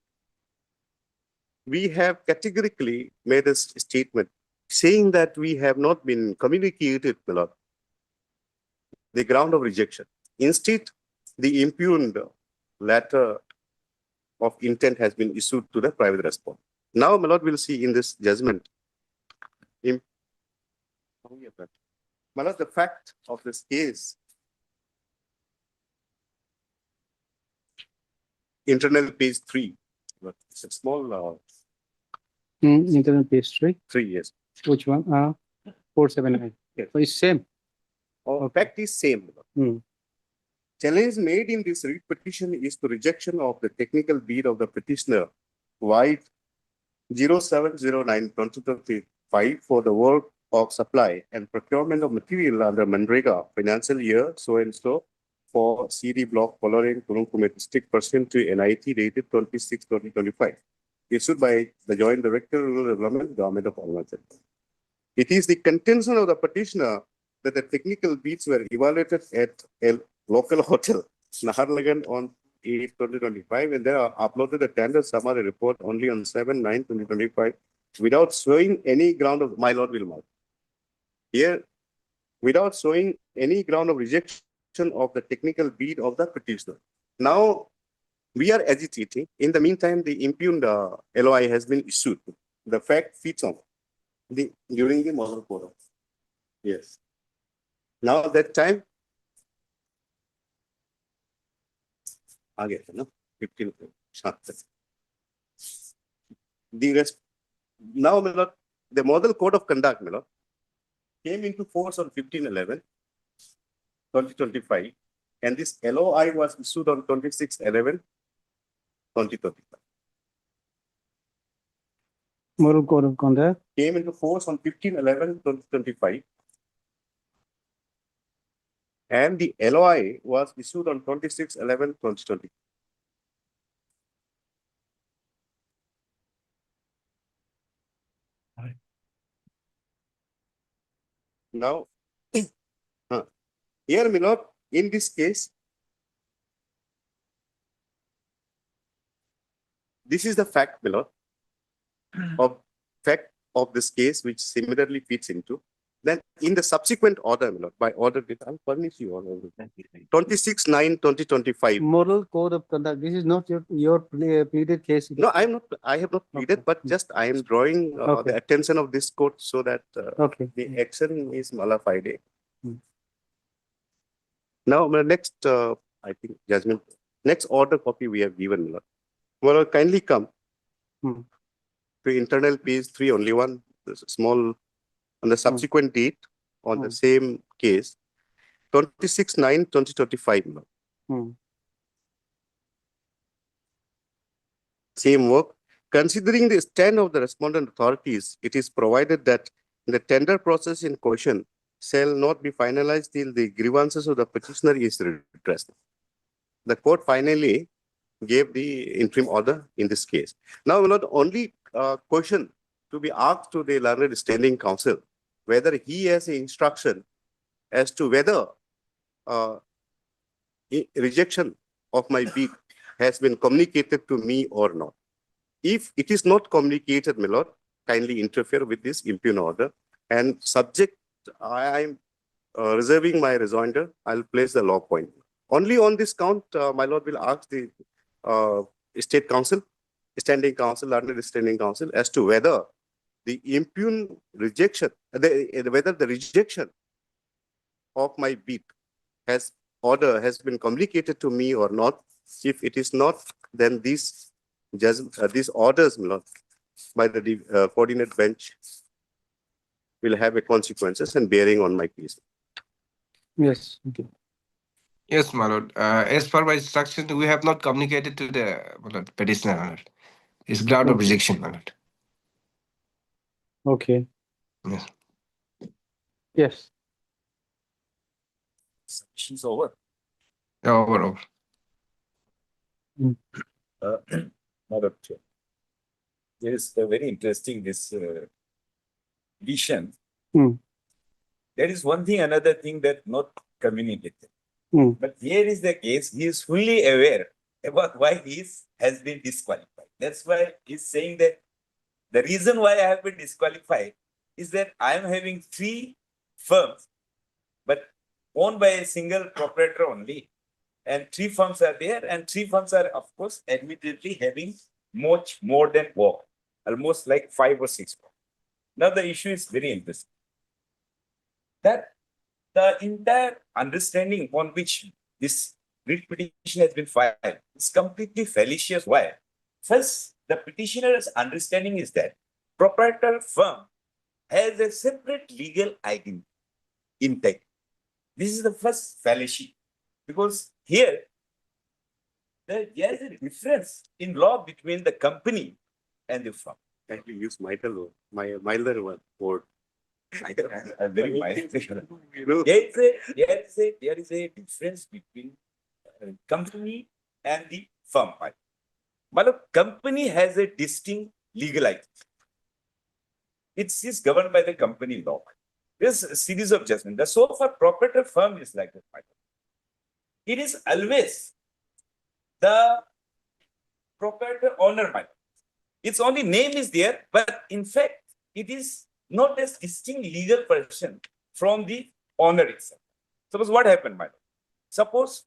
we have categorically made a statement saying that we have not been communicated, Milord, the ground of rejection. Instead, the impugned letter of intent has been issued to the private respondent. Now, Milord will see in this judgment. Milord, the fact of this case, internal page 3. It's a small Internal page 3. 3 years. Which one? 479. Yes. So it's same. Fact is same. Hmm. Challenge made in this writ petition is to rejection of the technical bid of the petitioner, White 07/09/2025 for the work of supply and procurement of material under Manrega financial year so and so for CD block following Kurungkumet district pursuant to NIT dated 26/2025, issued by the Joint Director Rural Development, Government of Arunachal. It is the contention of the petitioner that the technical bids were evaluated at a local hotel, Naharlagan, on 8/2025, and they are uploaded the tender summary report only on 7/9/2025 without showing any ground of my lord will mark. Here, without showing any ground of rejection of the technical bid of the petitioner. Now, we are agitating. In the meantime, the impugned LOI has been issued. The fact fits on during the model quorum. Yes. Now that time, again, no, 15. The rest, now, my lord, the model code of conduct, my lord, came into force on 15/11/2025, and this LOI was issued on 26/11/2025. Model code of conduct. Came into force on 15/11/2025, and the LOI was issued on 26/11/2020. Now, here, my lord, in this case, this is the fact, my lord, of this case, which similarly fits into. Then, in the subsequent order, my lord, by order, I'll furnish you all. 26/9/2025. Model code of conduct. This is not your pleaded case. No, I have not pleaded, but just I am drawing Okay. the attention of this court so that Okay. the action is mala fide. Hmm. Now, my next, I think, judgment, next order copy we have given, my lord. Well, kindly come Hmm. to internal page 3, only one small, on the subsequent date on the same case, 26/9/2025. my lord. Hmm. Same work. Considering the stand of the respondent authorities, it is provided that the tender process in question shall not be finalized till the grievances of the petitioner is redressed. The court finally gave the interim order in this case. Now, the only question to be asked to the learned standing counsel, whether he has an instruction as to whether rejection of my bid has been communicated to me or not. If it is not communicated, my lord, kindly interfere with this impugn order, and subject, I am reserving my rejoinder, I'll place the law point. Only on this count, my lord will ask the state council, standing council, learned standing council, as to whether the impugn rejection, whether the rejection of my bid order has been communicated to me or not. If it is not, then these orders, my lord, by the coordinate bench will have a consequences and bearing on my case. Yes. Okay. Yes, my lord. As per my instruction, we have not communicated to the my lord, petitioner, my lord. It's ground of rejection, my lord. Okay. Yes. Yes. She's over. Yeah, over. Madam Chair. There is a very interesting this vision. Hmm. There is one thing, another thing that not communicated. Hmm. But here is the case, he is fully aware about why he has been disqualified. That's why he's saying that the reason why I have been disqualified is that I am having 3 firms, but owned by a single proprietor only. And 3 firms are there, and 3 firms are, of course, admittedly having much more than work, almost like 5 or 6 firms. Now, the issue is very interesting. That the entire understanding upon which this writ petition has been filed is completely fallacious. Why? First, the petitioner's understanding is that proprietor firm has a separate legal identity intact. This is the first fallacy, because here there is a difference in law between the company and the firm. Can you use milder word? I'm very mild. You know, There is a difference between company and the firm. But a company has a distinct legal identity. It is governed by the company law. There's a series of judgments. The so far proprietor firm is like that. It is always the proprietor owner. Its only name is there, but in fact, it is not a distinct legal person from the honor itself. Suppose what happened, my lord? Suppose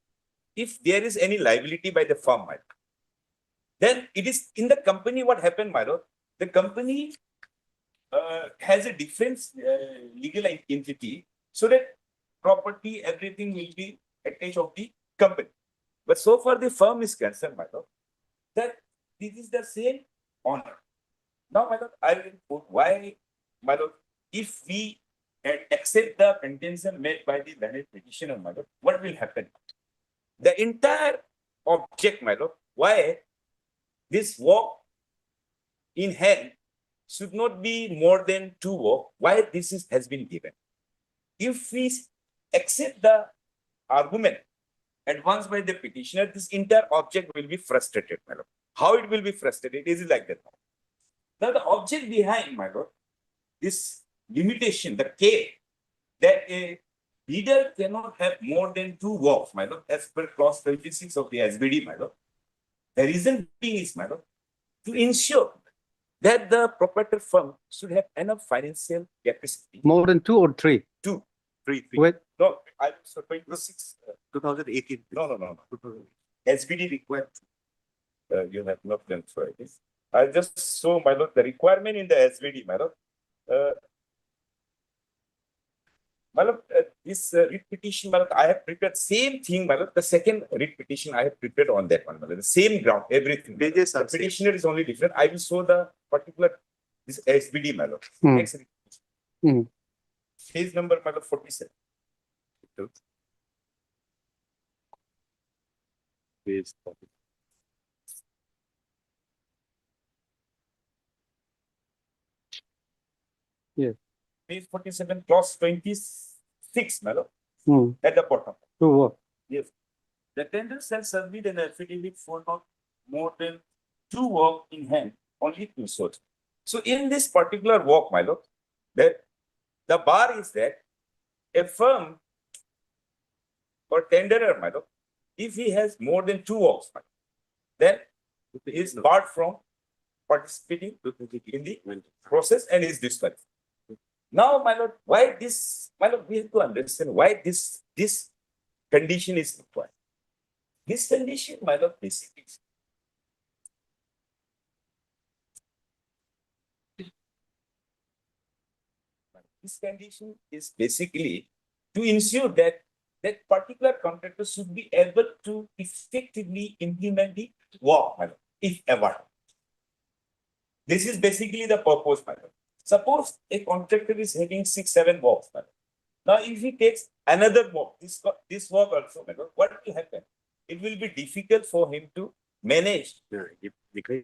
if there is any liability by the firm, my lord, then it is in the company what happened, my lord. The company has a different legal entity so that property, everything will be attached of the company. But so far the firm is concerned, my lord, that this is the same honor. Now, my lord, I will put why, my lord, if we accept the contention made by the learned petitioner, my lord, what will happen? The entire object, my lord, why this work in hand should not be more than 2 work, why this has been given. If we accept the argument advanced by the petitioner, this entire object will be frustrated, my lord. How it will be frustrated? It is like that. Now, the object behind, my lord, this limitation, the K, that a bidder cannot have more than 2 works, my lord, as per clause 26 of the SBD, my lord. The reason being is, my lord, to ensure that the proprietor firm should have enough financial capacity. More than 2 or 3? 2, 3. Wait. No, I was 26. 2018. No. SBD required. You have not done for this. I just show, my lord, the requirement in the SBD, my lord. My lord, this writ petition, my lord, I have prepared same thing, my lord. The second writ petition I have prepared on that one, my lord. The same ground, everything. The petitioner is only different. I will show the particular this SBD, my lord. Next writ petition. Page number, my lord, 47. Page 40. Yes. Page 47, clause 26, my lord, at the bottom. 2 work. Yes. The tender shall submit an affidavit for not more than 2 work in hand, only 2 sorts. So in this particular work, my lord, that the bar is that a firm or tenderer, my lord, if he has more than 2 works, my lord, then he is barred from participating in the process and is disqualified. Now, my lord, why this, my lord, we have to understand why this condition is required. This condition, my lord, basically this condition is basically to ensure that that particular contractor should be able to effectively implement the work, my lord, if ever. This is basically the purpose, my lord. Suppose a contractor is having 6, 7 works, my lord. Now, if he takes another work, this work also, my lord, what will happen? It will be difficult for him to manage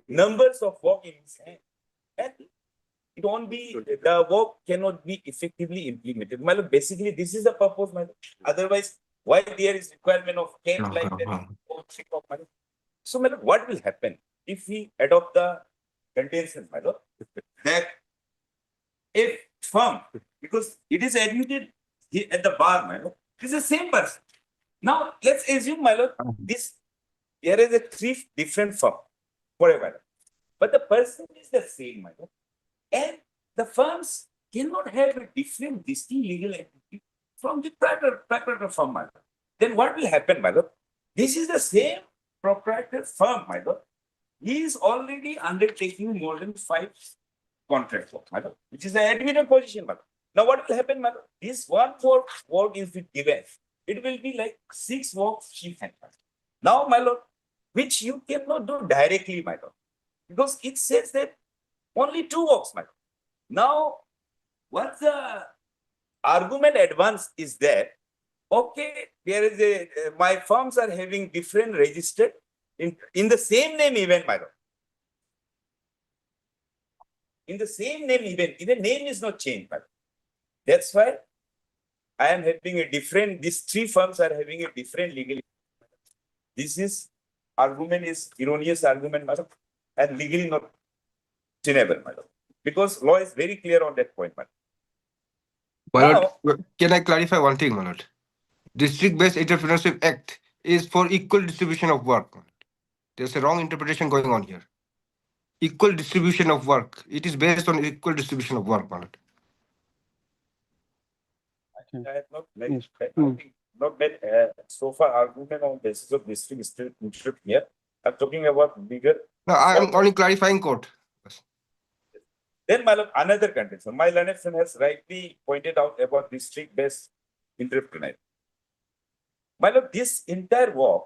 numbers of work in his hand. And it won't be, the work cannot be effectively implemented. My lord, basically, this is the purpose, my lord. Otherwise, why there is requirement of camp like that? So, my lord, what will happen if we adopt the contention, my lord, that if firm, because it is admitted here at the bar, my lord, it is the same person. Now, let's assume, my lord, there is a 3 different firm, whatever. But the person is the same, my lord. And the firms cannot have a different distinct legal entity from the proprietor firm, my lord. Then what will happen, my lord? This is the same proprietor firm, my lord. He is already undertaking more than 5 contract work, my lord, which is an admitted position, my lord. Now, what will happen, my lord? This 1 more work is given. It will be like 6 works she had. Now, my lord, which you cannot do directly, my lord, because it says that only 2 works, my lord. Now, what the argument advanced is that, okay, there is a, my firms are having different registered in the same name even, my lord. In the same name even name is not changed, my lord. That's why I am having a different, these 3 firms are having a different legal. This is argument is erroneous argument, my lord, and legally not tenable, my lord. Because law is very clear on that point, my lord. My lord, can I clarify one thing, my lord? District-based Entrepreneurship Act is for equal distribution of work. There's a wrong interpretation going on here. Equal distribution of work. It is based on equal distribution of work, my lord. I have not made, Yes. I think not made so far argument on basis of district interest here. I'm talking about bigger. No, I'm only clarifying court. Then my lord, another contention. My learned friend has rightly pointed out about district-based entrepreneur. My lord, this entire work,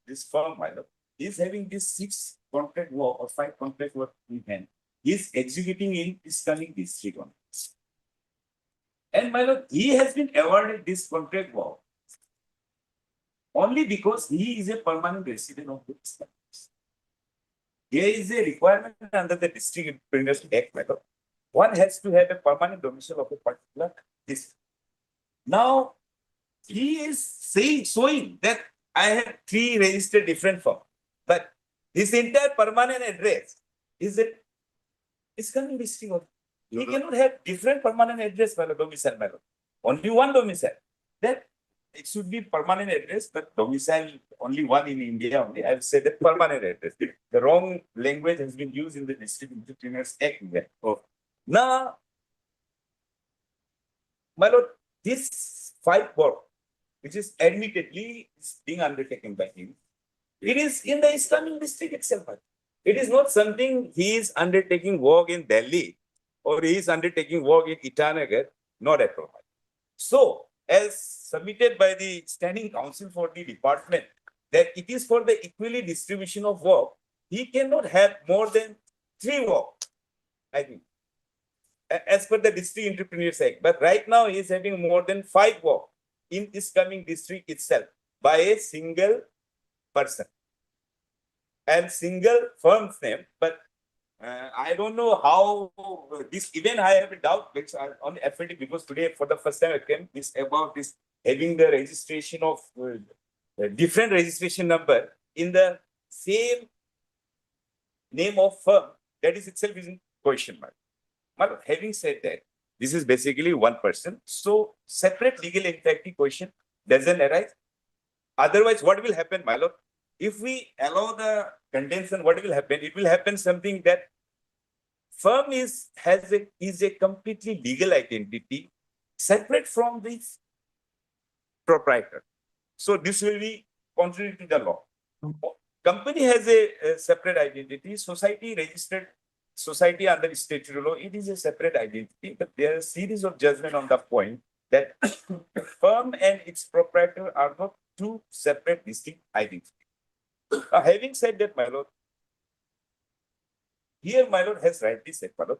this firm, my lord, is having this 6 contract work or 5 contract work in hand. He is executing in this coming district on. And my lord, he has been awarded this contract work only because he is a permanent resident of this country. There is a requirement under the District Entrepreneurs Act, my lord. One has to have a permanent domicile of a particular district. Now, he is showing that I have 3 registered different firms, but his entire permanent address is at Iskandir district. Only. He cannot have different permanent address, my lord, domicile, my lord. Only one domicile. That it should be permanent address, but domicile only one in India only. I've said that permanent address. The wrong language has been used in the District Entrepreneurs Act. Oh. Now, my lord, this 5 work, which is admittedly being undertaken by him, it is in the Islamic district itself. It is not something he is undertaking work in Delhi or he is undertaking work in Itanagar, not at all. So, as submitted by the Standing Council for the department, that it is for the equally distribution of work, he cannot have more than 3 work, I think, as per the District Entrepreneurs Act. But right now, he is having more than 5 work in this coming district itself by a single person and single firm's name. But I don't know how this, even I have a doubt on FLT because today for the first time I came this about this having the registration of different registration number in the same name of firm. That is itself is in question mark. But having said that, this is basically one person. So separate legal entity question doesn't arise. Otherwise, what will happen, my lord? If we allow the contention, what will happen? It will happen something that firm is a completely legal identity separate from this proprietor. So this will be contrary to the law. Company has a separate identity. Society registered society under statutory law, it is a separate identity, but there are a series of judgment on the point that firm and its proprietor are not 2 separate distinct identities. Having said that, my lord, here my lord has rightly said, my lord,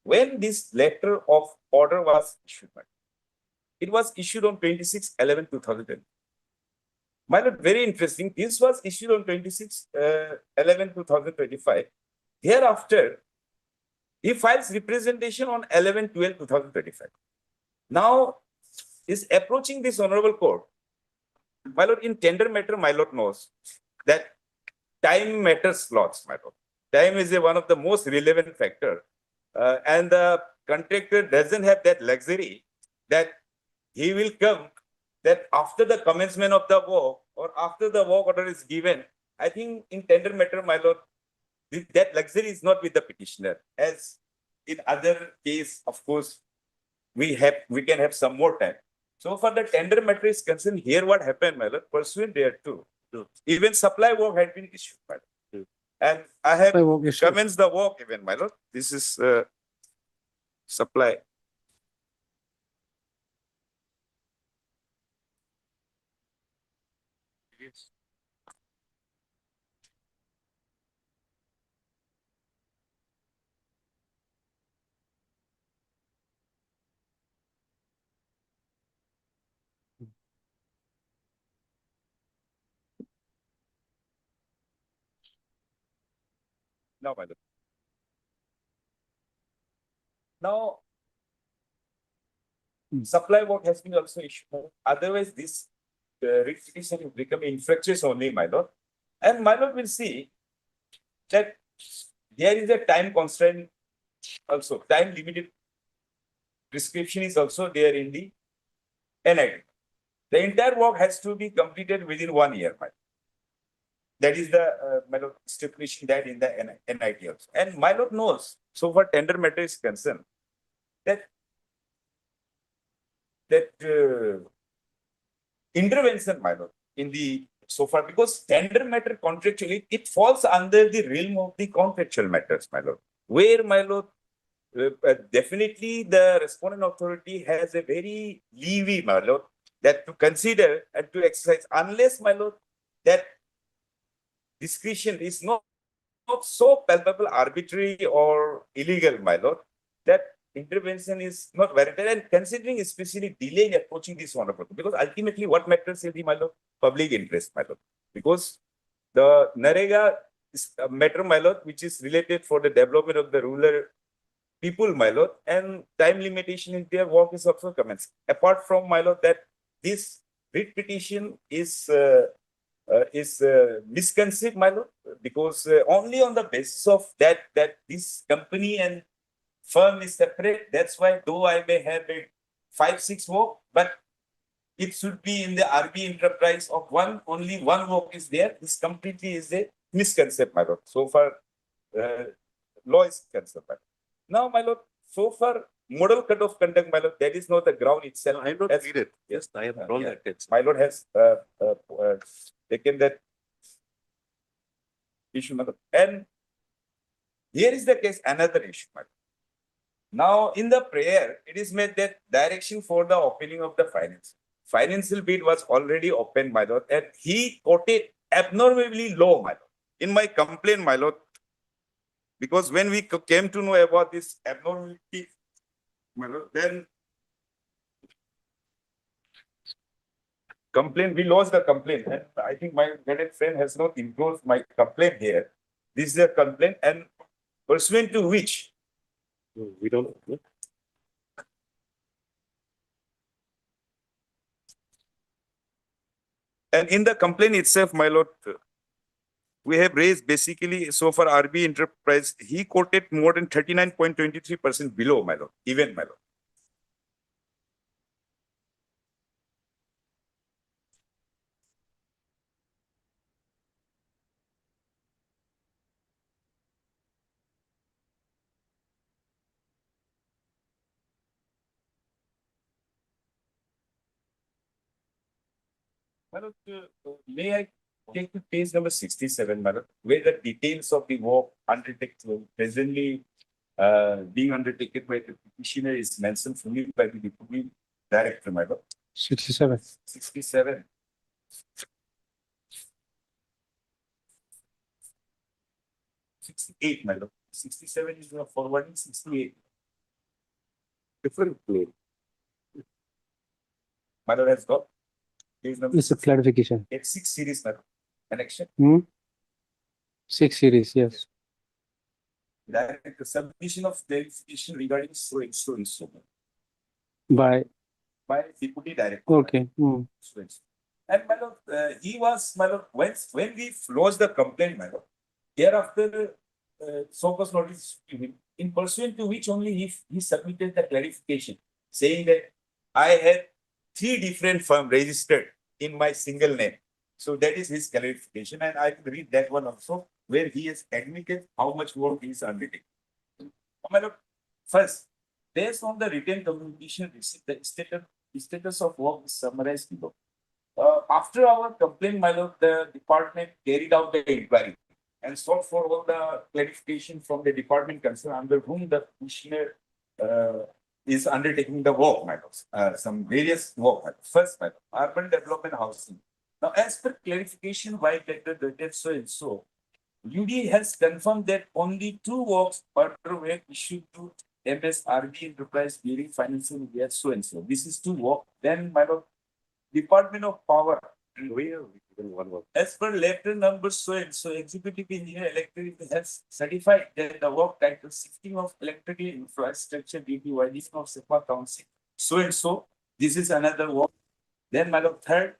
when this letter of order was issued, it was issued on 26/11/2010. My lord, very interesting. This was issued on 26/11/2025. Hereafter, he files representation on 11/12/2025. Now, is approaching this honorable court. My lord, in tender matter, my lord knows that time matters lots, my lord. Time is one of the most relevant factor. And the contractor doesn't have that luxury that he will come that after the commencement of the work or after the work order is given. I think in tender matter, my lord, that luxury is not with the petitioner. As in other case, of course, we can have some more time. So for the tender matter is concerned, here what happened, my lord, pursuant thereto, even supply work had been issued, my lord. And I have commenced the work even, my lord. This is supply. No, my lord. Now, supply work has been also issued. Otherwise, this petition will become infructuous only, my lord. And my lord will see that there is a time constraint also. Time limited prescription is also there in the NIT. The entire work has to be completed within 1 year, my lord. That is the my lord stipulation that in the NIT also. And my lord knows, so far tender matter is concerned, intervention, my lord, in the so far, because tender matter contractually, it falls under the realm of the contractual matters, my lord, where, my lord, definitely the respondent authority has a very leeway, my lord, that to consider and to exercise, unless, my lord, that discretion is not so palpable, arbitrary or illegal, my lord, that intervention is not warranted, and considering especially delay in approaching this one, because ultimately what matters is the, my lord, public interest, my lord, because the NREGA is a matter, my lord, which is related for the development of the rural people, my lord, and time limitation in their work is also commenced. Apart from, my lord, that this writ petition is misconceived, my lord, because only on the basis of that this company and firm is separate. That's why, though I may have a 5-6 work, but it should be in the RB enterprise of only one work is there. This completely is a misconcept, my lord. So far, law is concerned. Now, my lord, so far, model code of conduct, my lord, that is not the ground itself. I have not read it. Yes, I have drawn yeah. that text. My lord has taken that issue, my lord. And here is the case, another issue, my lord. Now, in the prayer, it is made that direction for the opening of the financial bid was already opened, my lord, and he quoted abnormally low, my lord. In my complaint, my lord, because when we came to know about this abnormality, my lord, then we lost the complaint, and I think my great friend has not improved my complaint here. This is a complaint, and pursuant to which We don't. and in the complaint itself, my lord, we have raised basically so far RB Enterprise, he quoted more than 39.23% below, my lord, even, my lord. My lord, may I take to page number 67, my lord, where the details of the work undertaken presently being undertaken by the petitioner is mentioned fully by the deputy director, my lord. 67. 67. 68, my lord. 67 is forwarding, 68. Different plane. My lord has got. Page number It's a clarification. It's 6 series, my lord. Connection. 6 series, yes. Direct submission of clarification regarding so and so By, by deputy director. okay. And my lord, he was, my lord, when we lodged the complaint, my lord, thereafter, so-called notice to him, in pursuant to which only he submitted the clarification, saying that I had 3 different firms registered in my single name. So that is his clarification, and I will read that one also, where he has admitted how much work he is undertaking. My lord, first, based on the written communication, the status of work is summarized below. After our complaint, my lord, the department carried out the inquiry and sought for all the clarification from the department concerned under whom the petitioner is undertaking the work, my lord. Some various work. First, my lord, urban development housing. Now, as per clarification by letter dated so and so, UD has confirmed that only 2 works per were issued to MSRB Enterprise during financial year so and so. This is 2 work. Then, my lord, Department of Power. As per letter number so and so, Executive Engineer Electric has certified that the work titled Shifting of Electrical Infrastructure due to violation of SEPA Council so and so. This is another work. Then, my lord, third,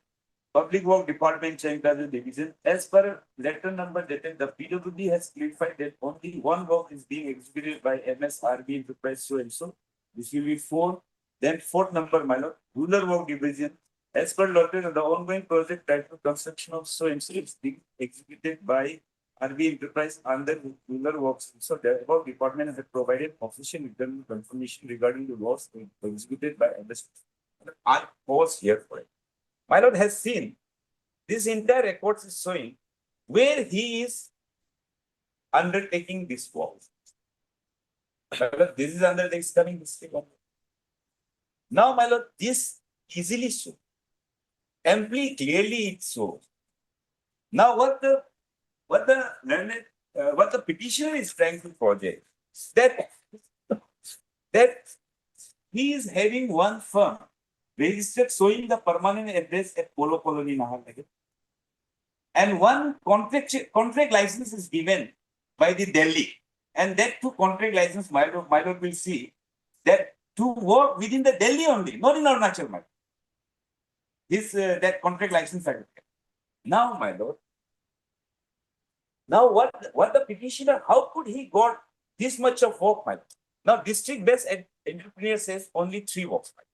Public Work Department Chankazal Division. As per letter number dated, the PWD has clarified that only 1 work is being executed by MSRB Enterprise so and so. This will be 4. Then 4th number, my lord, Rural Work Division. As per letter, the ongoing project titled construction of so and so is being executed by RB Enterprise under rural works. So the above department has provided official written confirmation regarding the works executed by others. I pause here for it. My lord has seen this entire record is showing where he is undertaking this work. My lord, this is under the external district. Now, my lord, this easily shows. Amply clearly it shows. Now, what the petitioner is trying to project that he is having one firm registered showing the permanent address at Polo Colony, Naharnagar, and one contract license is given by the Delhi, and that two contract license, my lord will see that to work within the Delhi only, not in Arunachal, my lord. This that contract license certificate. Now, my lord. Now, what the petitioner, how could he got this much of work, my lord? Now, district-based entrepreneur says only 3 works, my lord.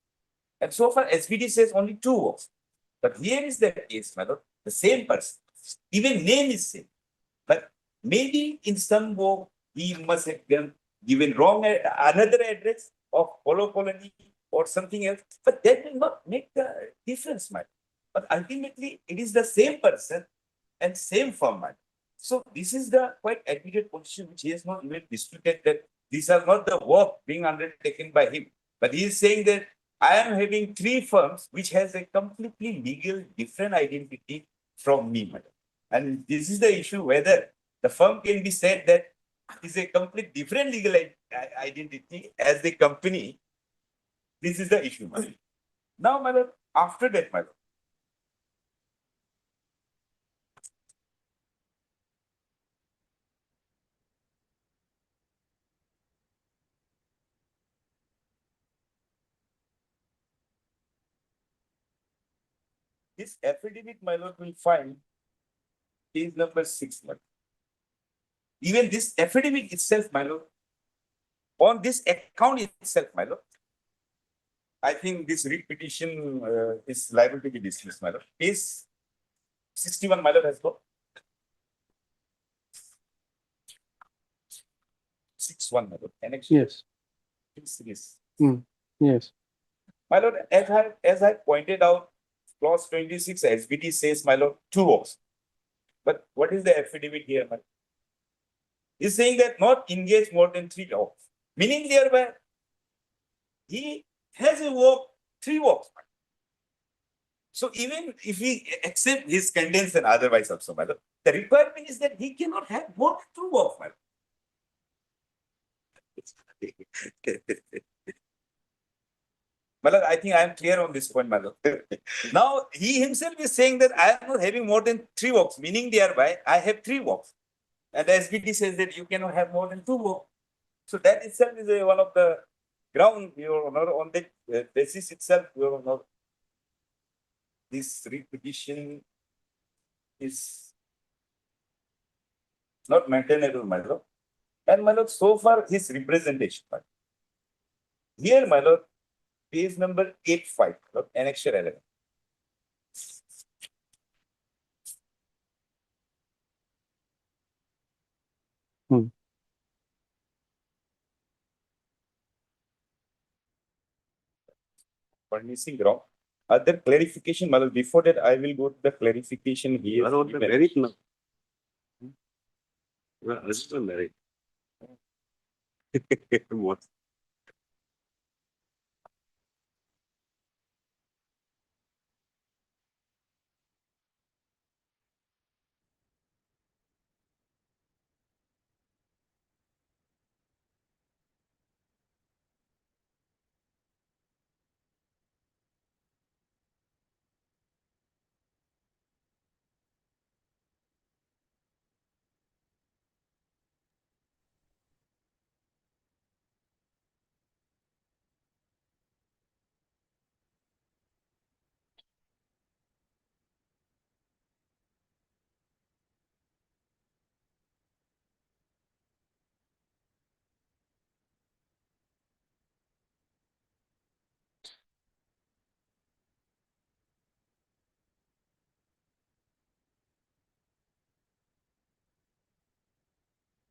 And so far, SBD says only 2 works. But here is the case, my lord, the same person, even name is same. But maybe in some work, he must have given wrong another address of Polo Colony or something else. But that will not make the difference, my lord. But ultimately, it is the same person and same format. So this is the quite admitted position which he has not even disputed that these are not the work being undertaken by him. But he is saying that I am having 3 firms which has a completely legal different identity from me, madam. And this is the issue whether the firm can be said that is a complete different legal identity as the company. This is the issue, madam. Now, madam, after that, madam. This affidavit, my lord, will find page number 6, my lord. Even this affidavit itself, my lord, on this account itself, my lord, I think this repetition is liable to be dismissed, my lord. Page 61, my lord, has got 61, my lord. Annex Yes, series. yes. My lord, as I pointed out, clause 26 SBT says, my lord, 2 works. But what is the affidavit here, my lord? He's saying that not engage more than 3 works. Meaning thereby, he has a work, 3 works. So even if we accept his contention otherwise also, my lord, the requirement is that he cannot have more than 2 works, my lord. My lord, I think I am clear on this point, my lord. Now, he himself is saying that I am not having more than 3 works, meaning thereby I have 3 works. And the SBT says that you cannot have more than 2 works. So that itself is one of the ground, Your Honor, on that basis itself, Your Honor, this repetition is not maintainable, my lord. And my lord, so far his representation, my lord. Here, my lord, page number 85, lord, annexure 11. Furnishing ground. Other clarification, my lord, before that, I will go to the clarification here. Married now. Husband married. What?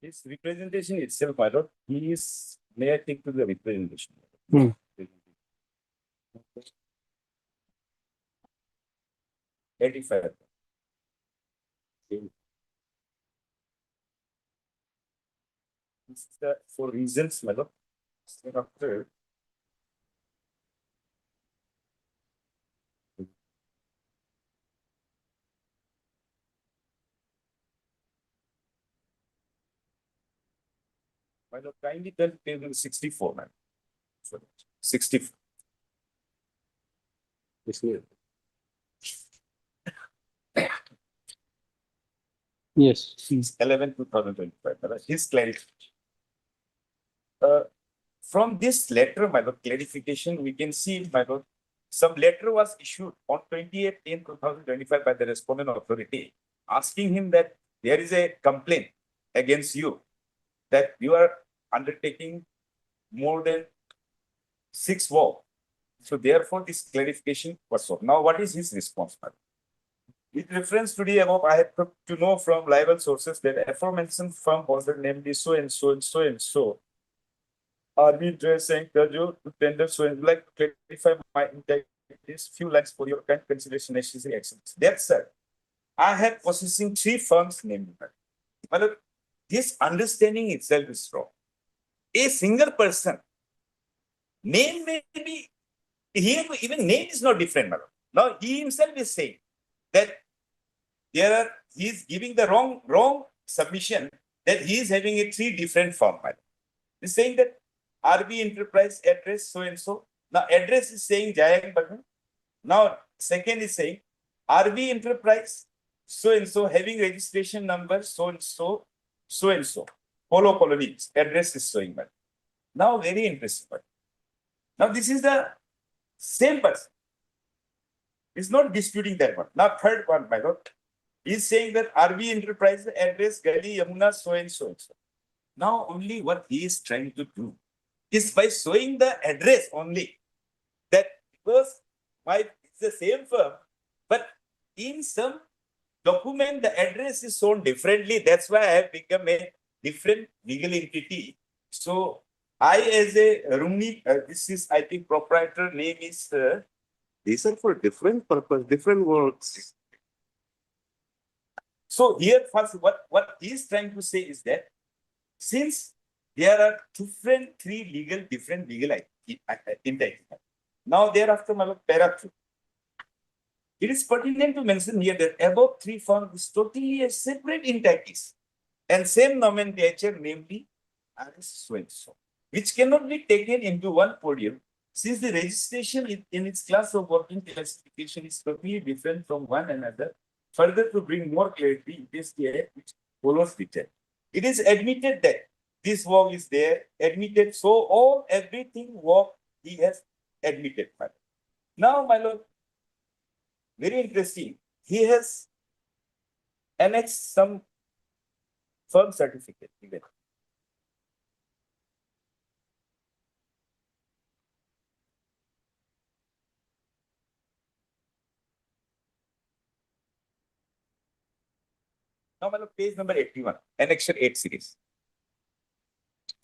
His representation itself, my lord, he is, may I take to the representation? Hmm. 85. This is the for reasons, my lord. After my lord, kindly tell table 64, man. 64. This here. Yes. Since 11/2025, my lord, his clarification. From this letter, my lord, clarification, we can see, my lord, some letter was issued on 28/10/2025 by the respondent authority, asking him that there is a complaint against you, that you are undertaking more than 6 walk. So therefore, this clarification was sought. Now, what is his response, madam? With reference to the above, I have to know from liable sources that aforementioned firm holder, namely so and so and so and so, are we saying to tender so and like to clarify my intent is few lines for your kind consideration necessary actions. That's sir. I have possessing 3 firms named. Madam, this understanding itself is wrong. A single person, name may be here, even name is not different, madam. Now he himself is saying that he is giving the wrong submission that he is having a 3 different firm, madam. He's saying that RB Enterprise address so and so. Now address is saying Jayant Bhagan. Now second is saying RB Enterprise so and so having registration number so and so and so. Polo colonies address is showing, madam. Now very interesting. Madam. Now this is the same person. He's not disputing that one. Now third one, my lord, is saying that RB Enterprise address Gali Yamuna so and so and so. Now only what he is trying to do is by showing the address only, that because it's the same firm, but in some document the address is shown differently. That's why I have become a different legal entity. So I as a Rumni, this is I think proprietor name is, these are for different purpose, different works. So here first what he is trying to say is that since there are different entities. Now thereafter, my lord, para 2. It is pertinent to mention here that above 3 firms is totally a separate entities and same nomenclature, namely RS so and so, which cannot be taken into one podium since the registration in its class of working classification is totally different from one another. Further, to bring more clarity, it is the act which follows detail. It is admitted that this work is there, admitted. So everything work he has admitted. Now, my lord, very interesting. He has annexed some firm certificate even. Now, my lord, page number 81, annexure 8 series.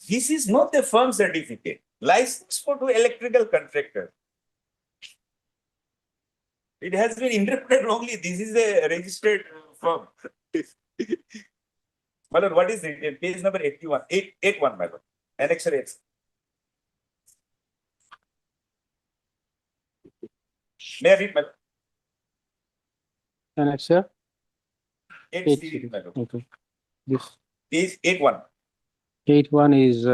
This is not a firm certificate. License for two electrical contractor. It has been interpreted wrongly. This is a registered firm. My lord, what is it? Page number 81, 81, my lord. Annexure 8. May I read, my lord? Annexure 8 8 series, series. my lord. Okay. This Page 81. 81 is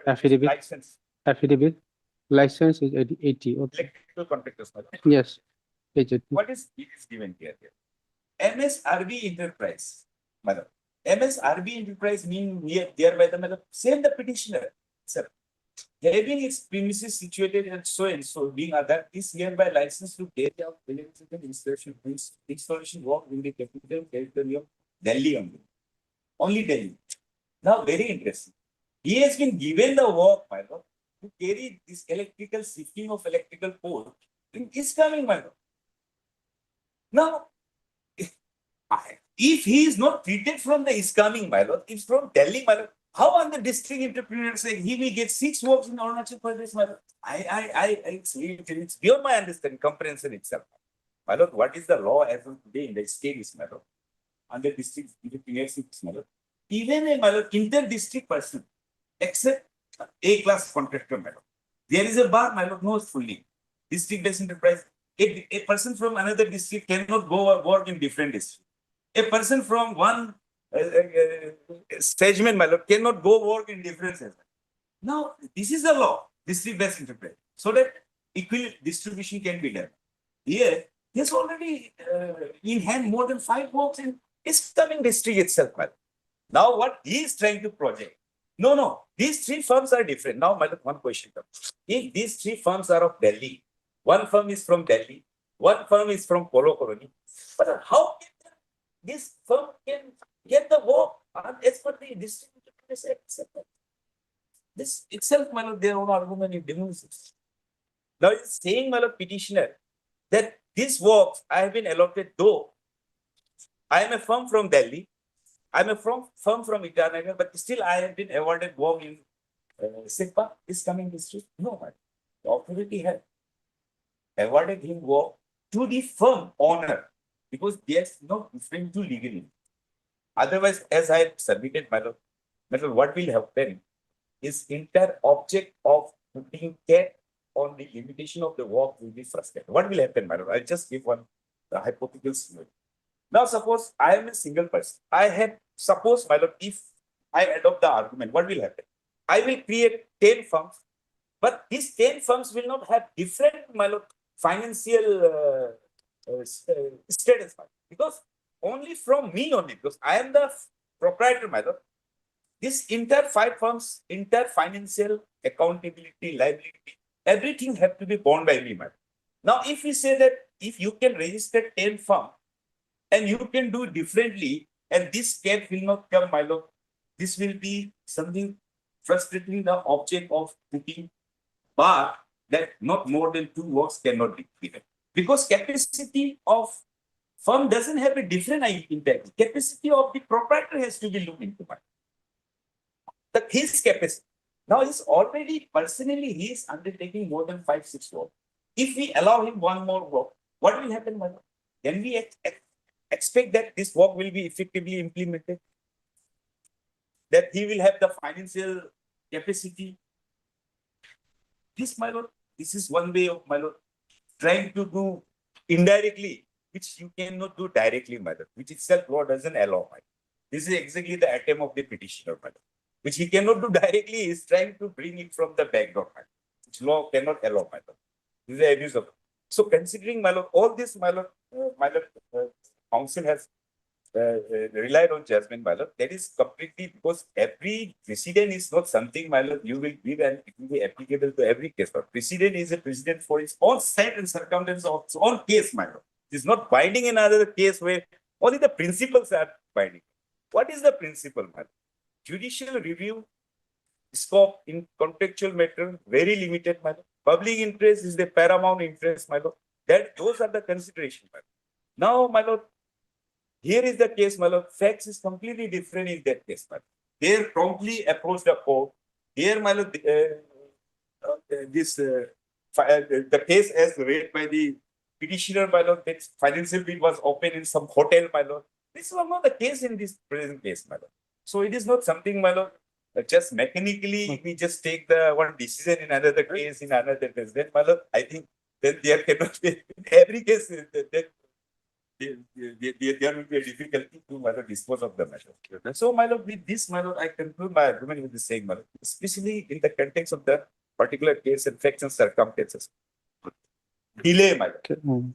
affidavit. License. Affidavit. License is 80. Okay. Electrical contractors, my lord. Yes. 80. What is it is given here? MSRB Enterprise, madam. MSRB Enterprise mean here thereby the madam. Same the petitioner, sir. Having its premises situated and so being other is hereby licensed to carry out electrical installation work in the capital territory of Delhi only. Only Delhi. Now very interesting. He has been given the work, my lord, to carry this electrical shifting of electrical pole. Is coming, my lord. Now, if he is not treated from the is coming, my lord, it's from Delhi, my lord, how on the district entrepreneur say he will get 6 works in Arunachal Pradesh, my lord? It's beyond my understanding, comprehension itself. My lord, what is the law as of today in the state is, my lord? Under district entrepreneurs, my lord. Even a, my lord, inter-district person, except A-class contractor, my lord. There is a bar, my lord, knows fully. District-based enterprise, a person from another district cannot go work in different districts. A person from one stageman, my lord, cannot go work in different segments. Now, this is the law, district-based enterprise, so that equal distribution can be done. Here, there's already in hand more than 5 works in its coming district itself, my lord. Now, what he is trying to project? No, these 3 firms are different. Now, my lord, one question comes. If these 3 firms are of Delhi, one firm is from Delhi, one firm is from Polo Colony, but how can this firm can get the work as per the district enterprise act? This itself, my lord, their own argument is demonstrated. Now it's saying, my lord, petitioner, that these works I have been allotted, though I am a firm from Delhi, I am a firm from Itanagar, but still I have been awarded work in Sipa, this coming district. No, my lord. The authority has awarded him work to the firm owner, because there's no difference to legally. Otherwise, as I have submitted, my lord, what will happen is entire object of putting care on the limitation of the work will be frustrated. What will happen, my lord? I'll just give one hypothetical scenario. Now, suppose I am a single person. Suppose, my lord, if I adopt the argument, what will happen? I will create 10 firms, but these 10 firms will not have different, my lord, financial status, because only from me only, because I am the proprietor, my lord. This entire 5 firms, entire financial accountability, liability, everything have to be borne by me, my lord. Now, if we say that if you can register 10 firms and you can do differently, and this care will not come, my lord, this will be something frustrating the object of putting bar that not more than 2 works cannot be created. Because capacity of firm doesn't have a different impact. Capacity of the proprietor has to be looked into. His capacity. Now he's already personally he is undertaking more than 5-6 work. If we allow him one more work, what will happen, my lord? Can we expect that this work will be effectively implemented? That he will have the financial capacity? This, my lord, this is one way of, my lord, trying to do indirectly, which you cannot do directly, my lord, which itself law doesn't allow, my lord. This is exactly the attempt of the petitioner, my lord, which he cannot do directly, he is trying to bring it from the back door, my lord, which law cannot allow, my lord. This is the abuse of. So considering, my lord, all this, my lord, council has relied on judgment, my lord. That is completely because every precedent is not something, my lord, you will give and it will be applicable to every case. But precedent is a precedent for its own set and circumstance of its own case, my lord. It is not binding in another case where only the principles are binding. What is the principle, my lord? Judicial review scope in contractual matter very limited, my lord. Public interest is the paramount interest, my lord. Those are the considerations, my lord. Now, my lord, here is the case, my lord. Facts is completely different in that case, my lord. They promptly approached the court. Here, my lord, the case as read by the petitioner, my lord, that financial bill was open in some hotel, my lord. This was not the case in this present case, my lord. So it is not something, my lord, just mechanically we just take the one decision in another case, in another case. Then, my lord, I think then there cannot be in every case that there will be a difficulty to, my lord, dispose of the matter. So, my lord, with this, my lord, I conclude my argument with the same, my lord, especially in the context of the particular case and facts and circumstances. Delay, my lord.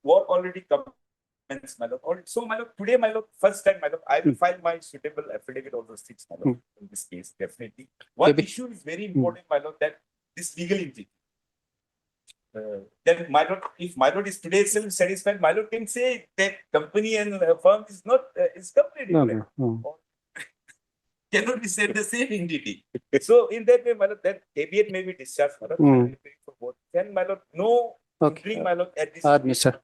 Work already commenced, my lord. So, my lord, today, my lord, first time, my lord, I will file my suitable affidavit on the 6th, my lord, in this case, definitely. One issue is very important, my lord, that this legal entity. Then, my lord, if my lord is today still satisfied, my lord can say that company and firm is not is completely different. Or cannot be said the same entity. So, in that way, my lord, that caveat may be discharged, my lord. Then, my lord, no, Okay. my lord, at this. Mr.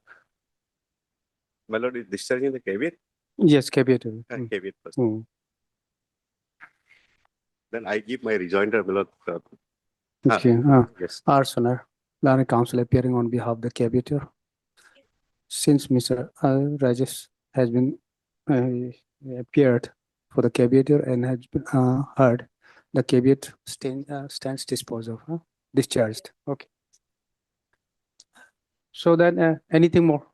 My lord is discharging the caveat. Yes, caveat. Caveat first. Mm. Then I give my rejoinder, my lord. Okay, Yes. Arsoner, Learned Counsel appearing on behalf of the caveator. Since Mr. Rajesh has been appeared for the caveator and has been heard, the caveat stands disposed of, discharged. Okay. So then, anything more?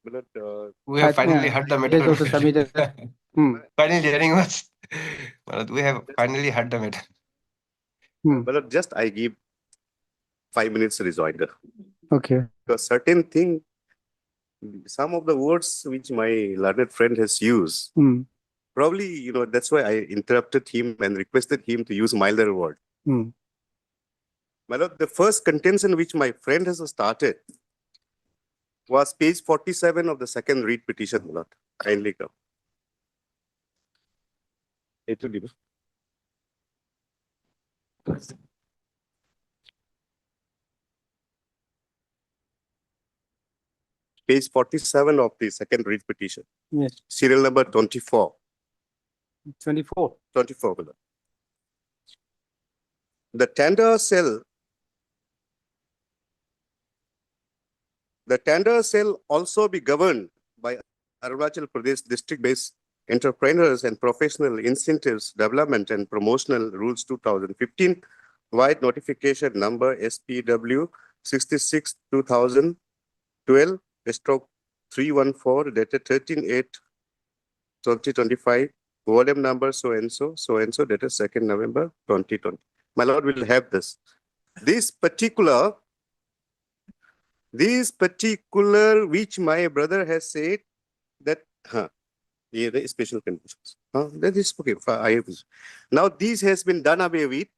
My lord, We have finally heard the matter. Yes, also submitted. Finally hearing us. Well, we have finally heard the matter. my lord, just I give 5 minutes rejoinder. Okay. Because certain thing, some of the words which my learned friend has used, probably, that's why I interrupted him and requested him to use milder word. My lord, the first contention which my friend has started was page 47 of the second read petition, my lord. Kindly come. It will be. Page 47 of the second read petition. Yes. Serial number 24. 24. 24, my lord. The tender shall also be governed by Arunachal Pradesh district-based entrepreneurs and professional incentives development and promotional rules 2015, wide notification number SPW 66/2012/314 dated 13/8/2025, volume number so and so dated 2nd November 2020. My lord will have this. This particular which my brother has said that yeah, the special conditions. That is okay. Now this has been done away with,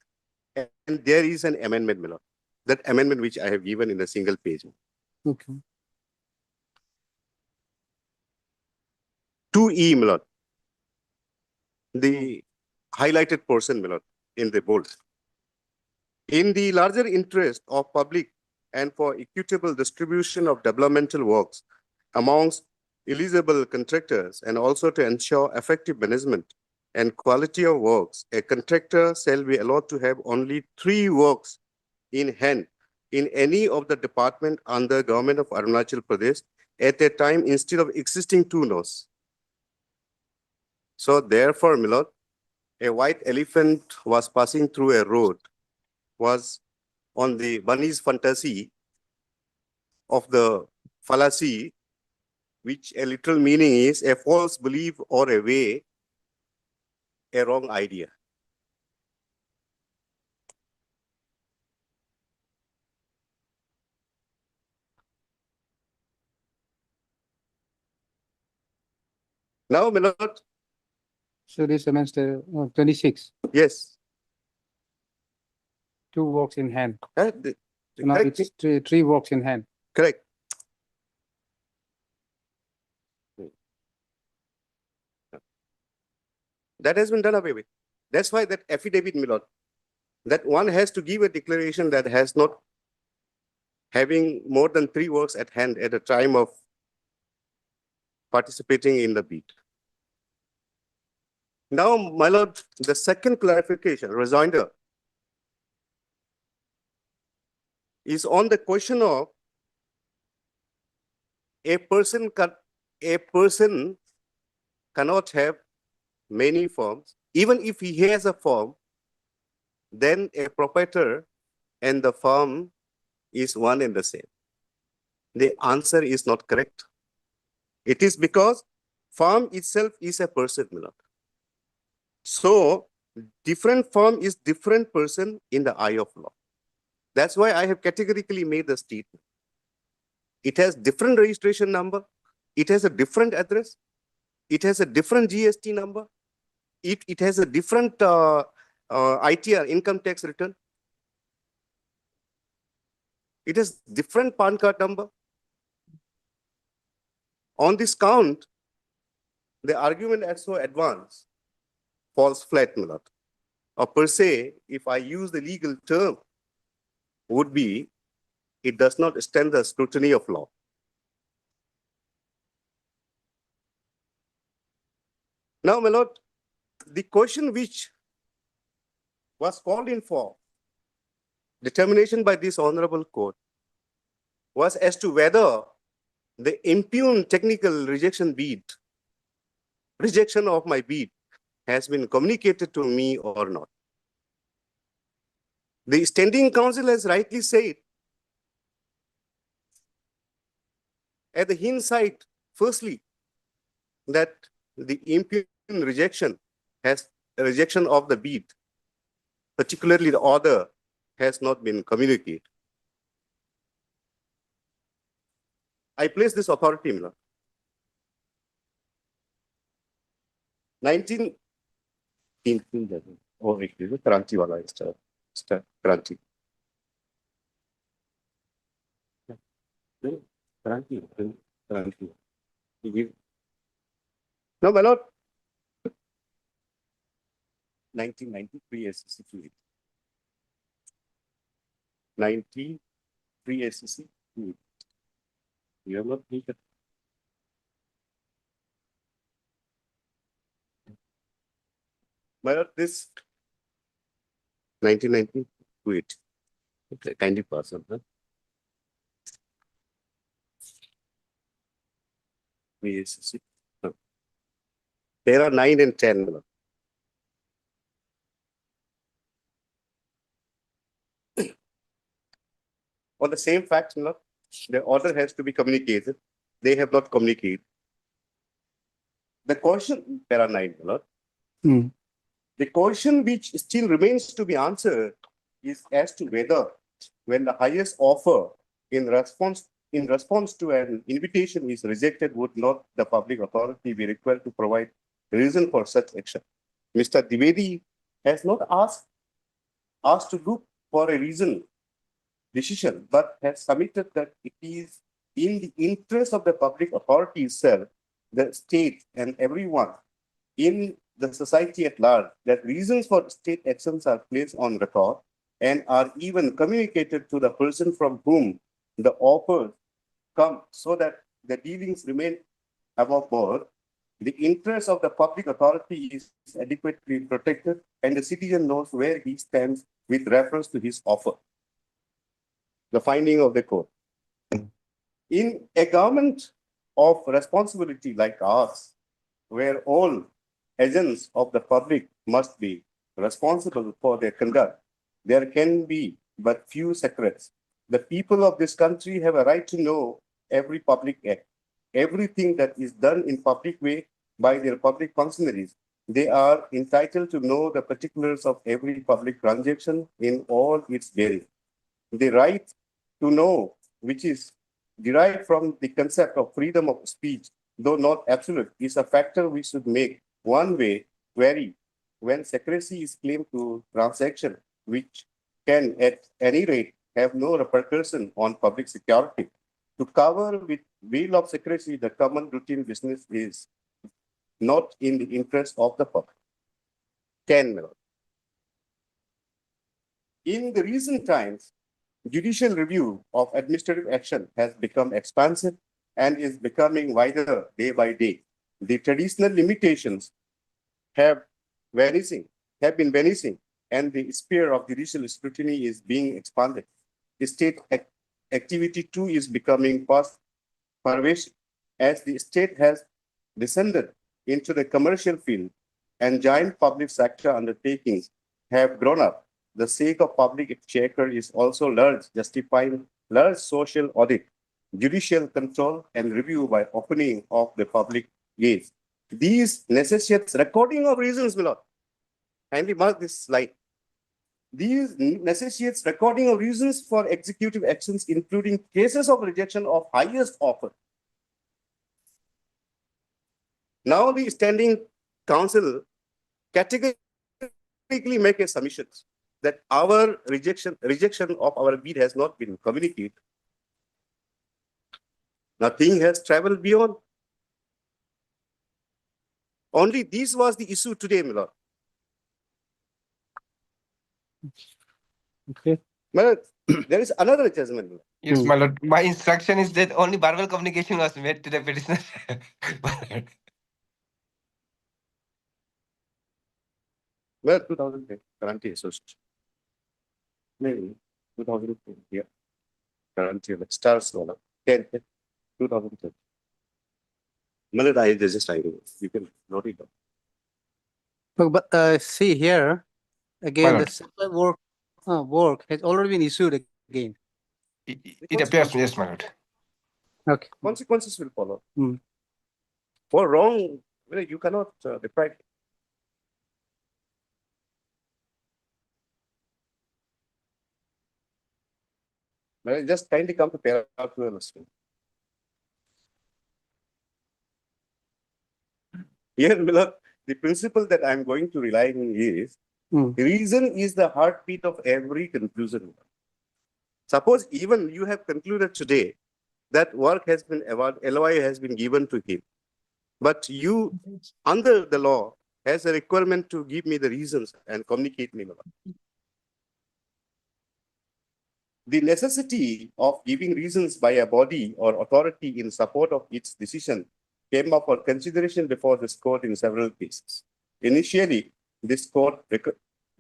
and there is an amendment, my lord. That amendment which I have given in a single page. Okay. 2E, my lord. The highlighted portion, my lord, in the bold. In the larger interest of public and for equitable distribution of developmental works amongst eligible contractors and also to ensure effective management and quality of works, a contractor shall be allowed to have only 3 works in hand in any of the department under government of Arunachal Pradesh at a time instead of existing 2 no's. So therefore, my lord, a white elephant was passing through a road, was on the bunny's fantasy of the fallacy, which a literal meaning is a false belief or a way, a wrong idea. Now, my lord. So this semester 26. Yes. 2 works in hand. Correct. Now it's 3 works in hand. Correct. That has been done away with. That's why that affidavit, my lord, that one has to give a declaration that has not having more than 3 works at hand at a time of participating in the bid. Now, my lord, the second clarification, rejoinder, is on the question of a person cannot have many firms. Even if he has a firm, then a proprietor and the firm is one and the same. The answer is not correct. It is because firm itself is a person, my lord. So different firm is different person in the eye of law. That's why I have categorically made the statement. It has different registration number. It has a different address. It has a different GST number. It has a different ITR, income tax return. It has different PAN card number. On this count, the argument as so advanced falls flat, my lord. Or per se, if I use the legal term, would be, it does not stand the scrutiny of law. Now, my lord, the question which was called in for determination by this honorable court was as to whether the impugned technical rejection of my bid has been communicated to me or not. The standing council has rightly said at the hindsight, firstly, that the impugned rejection of the bid, particularly the order, has not been communicated. I place this authority, my lord. 19 or Kranti wala is Kranti. Kranti. No, my lord. 1993 SCC 28. 93 SCC 28. You have not read it. My lord, this 1990 28. Okay, kindly pass on, huh? SCC. No. There are 9 and 10, my lord. On the same facts, my lord, the order has to be communicated. They have not communicated. The question, there are 9, my lord. The question which still remains to be answered is as to whether, when the highest offer in response to an invitation is rejected, would not the public authority be required to provide reason for such action? Mr. Dwivedi has not asked to look for a decision, but has submitted that it is in the interest of the public authority itself, the state and everyone in the society at large, that reasons for state actions are placed on record and are even communicated to the person from whom the offers come, so that the dealings remain above board. The interest of the public authority is adequately protected and the citizen knows where he stands with reference to his offer. The finding of the court. In a government of responsibility like ours, where all agents of the public must be responsible for their conduct, there can be but few secrets. The people of this country have a right to know every public act, everything that is done in public way by their public functionaries. They are entitled to know the particulars of every public transaction in all its bearing. The right to know, which is derived from the concept of freedom of speech, though not absolute, is a factor which should make one way vary when secrecy is claimed to transaction, which can at any rate have no repercussion on public security. To cover with veil of secrecy the common routine business is not in the interest of the public. 10. In the recent times, judicial review of administrative action has become expansive and is becoming wider day by day. The traditional limitations have been vanishing, and the sphere of judicial scrutiny is being expanded. The state activity too is becoming pervasive as the state has descended into the commercial field and giant public sector undertakings have grown up. The sake of public exchequer is also large, justifying large social audit, judicial control, and review by opening of the public gaze. These necessitates recording of reasons, my lord. Kindly mark this slide. These necessitates recording of reasons for executive actions, including cases of rejection of highest offer. Now the standing council categorically make a submission that our rejection of our bid has not been communicated. Nothing has traveled beyond. Only this was the issue today, my lord. Okay. My lord, there is another judgment, my lord. Yes, my lord. My instruction is that only verbal communication was made to the petitioner. Well, 2010, guarantee association. Maybe 2010, yeah. Guarantee, like stars, 10, 2010. Malad, I just, you can note it down. But see here, again, the lord. supply work has already been issued again. It appears, yes, my lord. Okay. Consequences will follow. Hmm. For wrong, well, you cannot deprive. Well, just kindly come to paragraph 2 and listen. Here, Miller, the principle that I'm going to rely on is reason is the heartbeat of every conclusion. Suppose even you have concluded today that work has been LOI has been given to him, but you, under the law, has a requirement to give me the reasons and communicate me. The necessity of giving reasons by a body or authority in support of its decision came up for consideration before this court in several cases. Initially, this court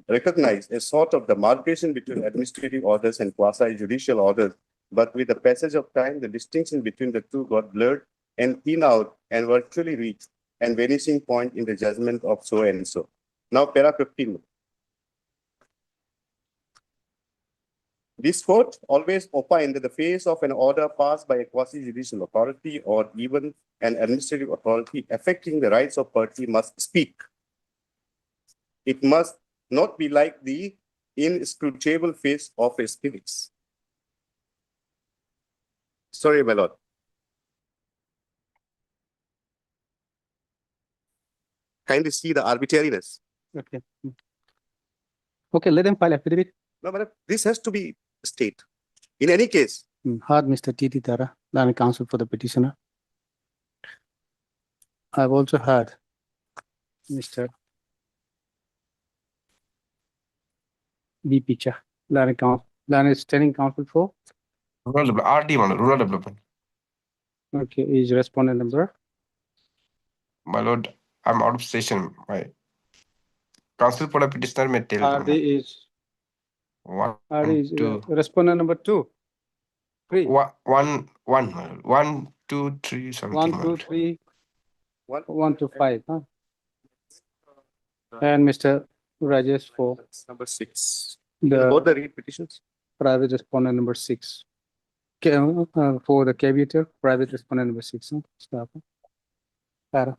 recognized a sort of demarcation between administrative orders and quasi-judicial orders, but with the passage of time, the distinction between the two got blurred and thin out and virtually reached a vanishing point in the judgment of so and so. Now, para 15. This court always opined that the face of an order passed by a quasi-judicial authority or even an administrative authority affecting the rights of party must speak. It must not be like the inscrutable face of a spirit. Sorry, my lord. Kindly see the arbitrariness. Okay. Okay, let them file affidavit. No, madam, this has to be state. In any case, Heard Mr. T.T. Tara, learned counsel for the petitioner. I've also heard Mr. B. Picha, learned standing counsel for. Rural development, RD, my lord, rural development. Okay, is respondent number. My lord, I'm out of session. My counsel for a petitioner may tell. RD is One, RD is two, respondent number 2. 3. one, my lord. 1, 2, 3, something. 1, my 2, lord. 3, 1 to 5. Huh? And Mr. Rajesh for number 6. the Both the read petitions. private respondent number 6. For the caveator, private respondent number 6. Huh? Staff. Tara.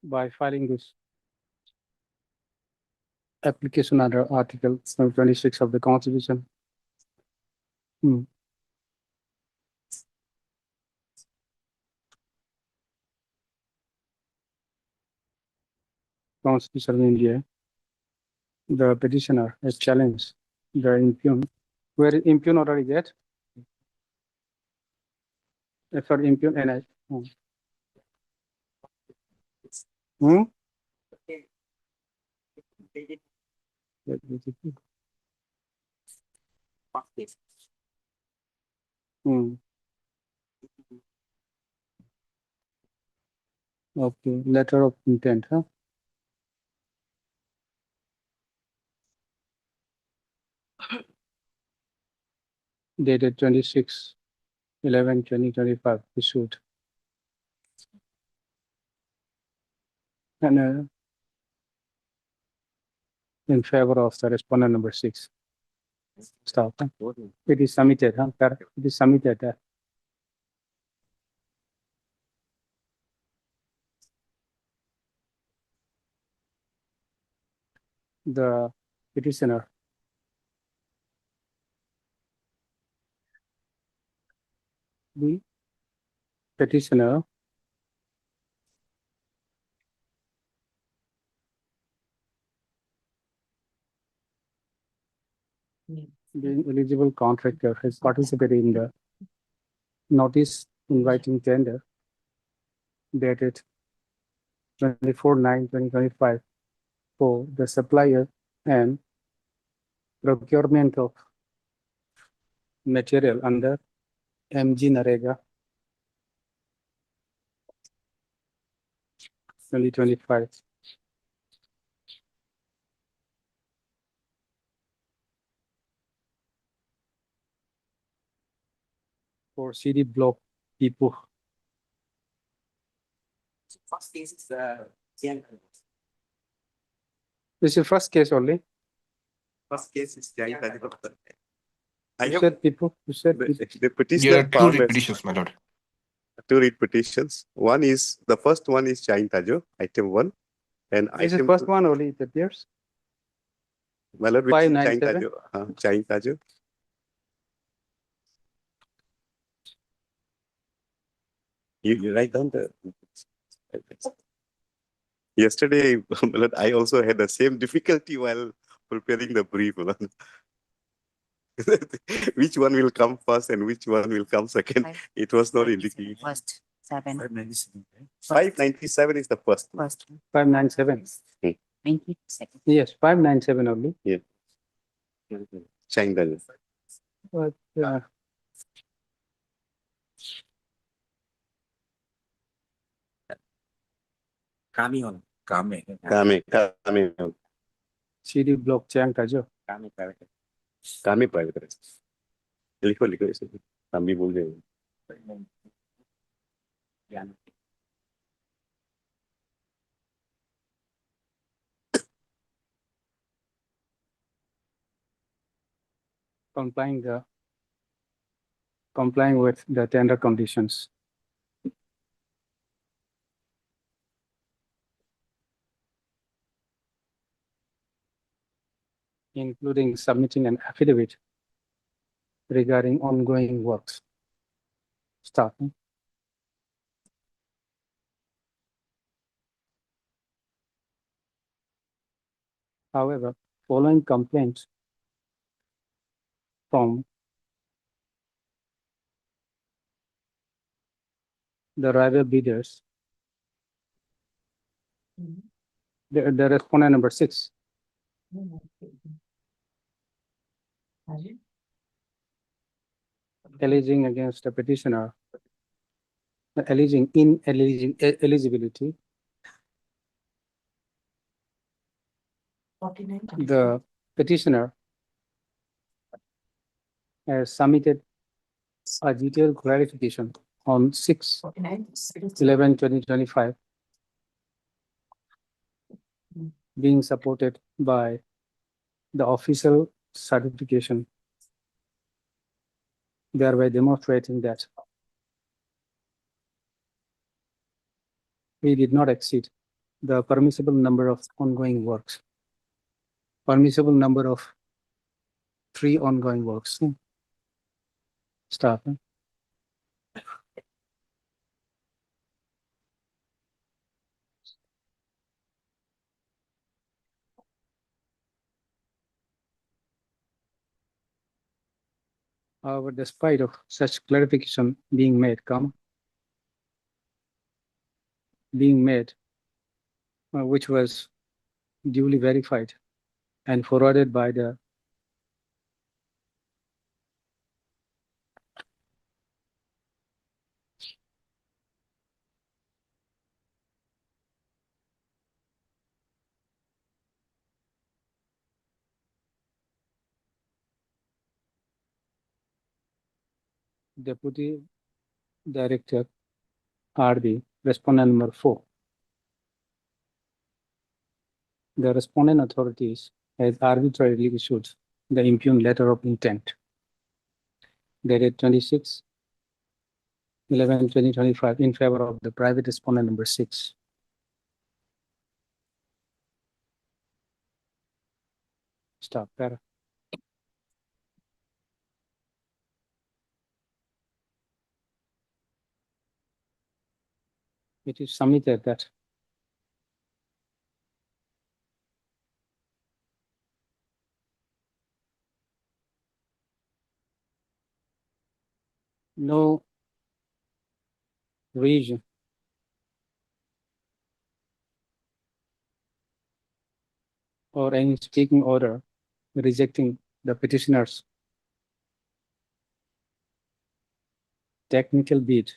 By filing this application under Article 26 of the Constitution. Constitution of India, the petitioner has challenged the impugn. Where is impugn order is that? For impugn and Okay, letter of intent, huh? Dated 26/11/2025 issued. And in favor of the respondent number 6. Stop. Huh? It is submitted, huh? Correct. It is submitted. The petitioner the petitioner being eligible contractor has participated in the notice inviting tender dated 24/9/2025 for the supplier and procurement of material under MG Narega 2025. For CD block Ipoh. First case is This is your first case only. First case is Jai Tajo. You said people. You said people. The There petitioner are two found as petitions, my lord. two read petitions. One is, the first one is Jai Tajo, item 1. And This is item first 2, one only, it appears. my lord, which is Jai 597. Tajo. Jai Tajo. You write down the. Yesterday, my lord, I also had the same difficulty while preparing the brief. My lord. Which one will come first and which one will come second? It was not indicated. First, 7. 597 is the first. 597. 92nd. Yes, 597 only. Jai Tajo. But Kami on. Kami. Kami. CD block Chiang Tajo. Kami private. Kami private. लिखो लिखो इसे हम भी बोल रहे Yeah. complying with the tender conditions. Including submitting an affidavit regarding ongoing works. Starting. However, following complaints from the rival bidders, the respondent number 6 alleging against the petitioner, alleging ineligibility. The petitioner has submitted a detailed clarification on 6/11/2025, being supported by the official certification, thereby demonstrating that we did not exceed the permissible number of ongoing works, permissible number of 3 ongoing works. Stop. However, despite of such clarification being made, which was duly verified and forwarded by the Deputy Director are the respondent number 4. The respondent authorities has arbitrarily issued the impugned letter of intent dated 26/11/2025 in favor of the private respondent number 6. Stop there. It is submitted that no region or any speaking order rejecting the petitioner's technical bid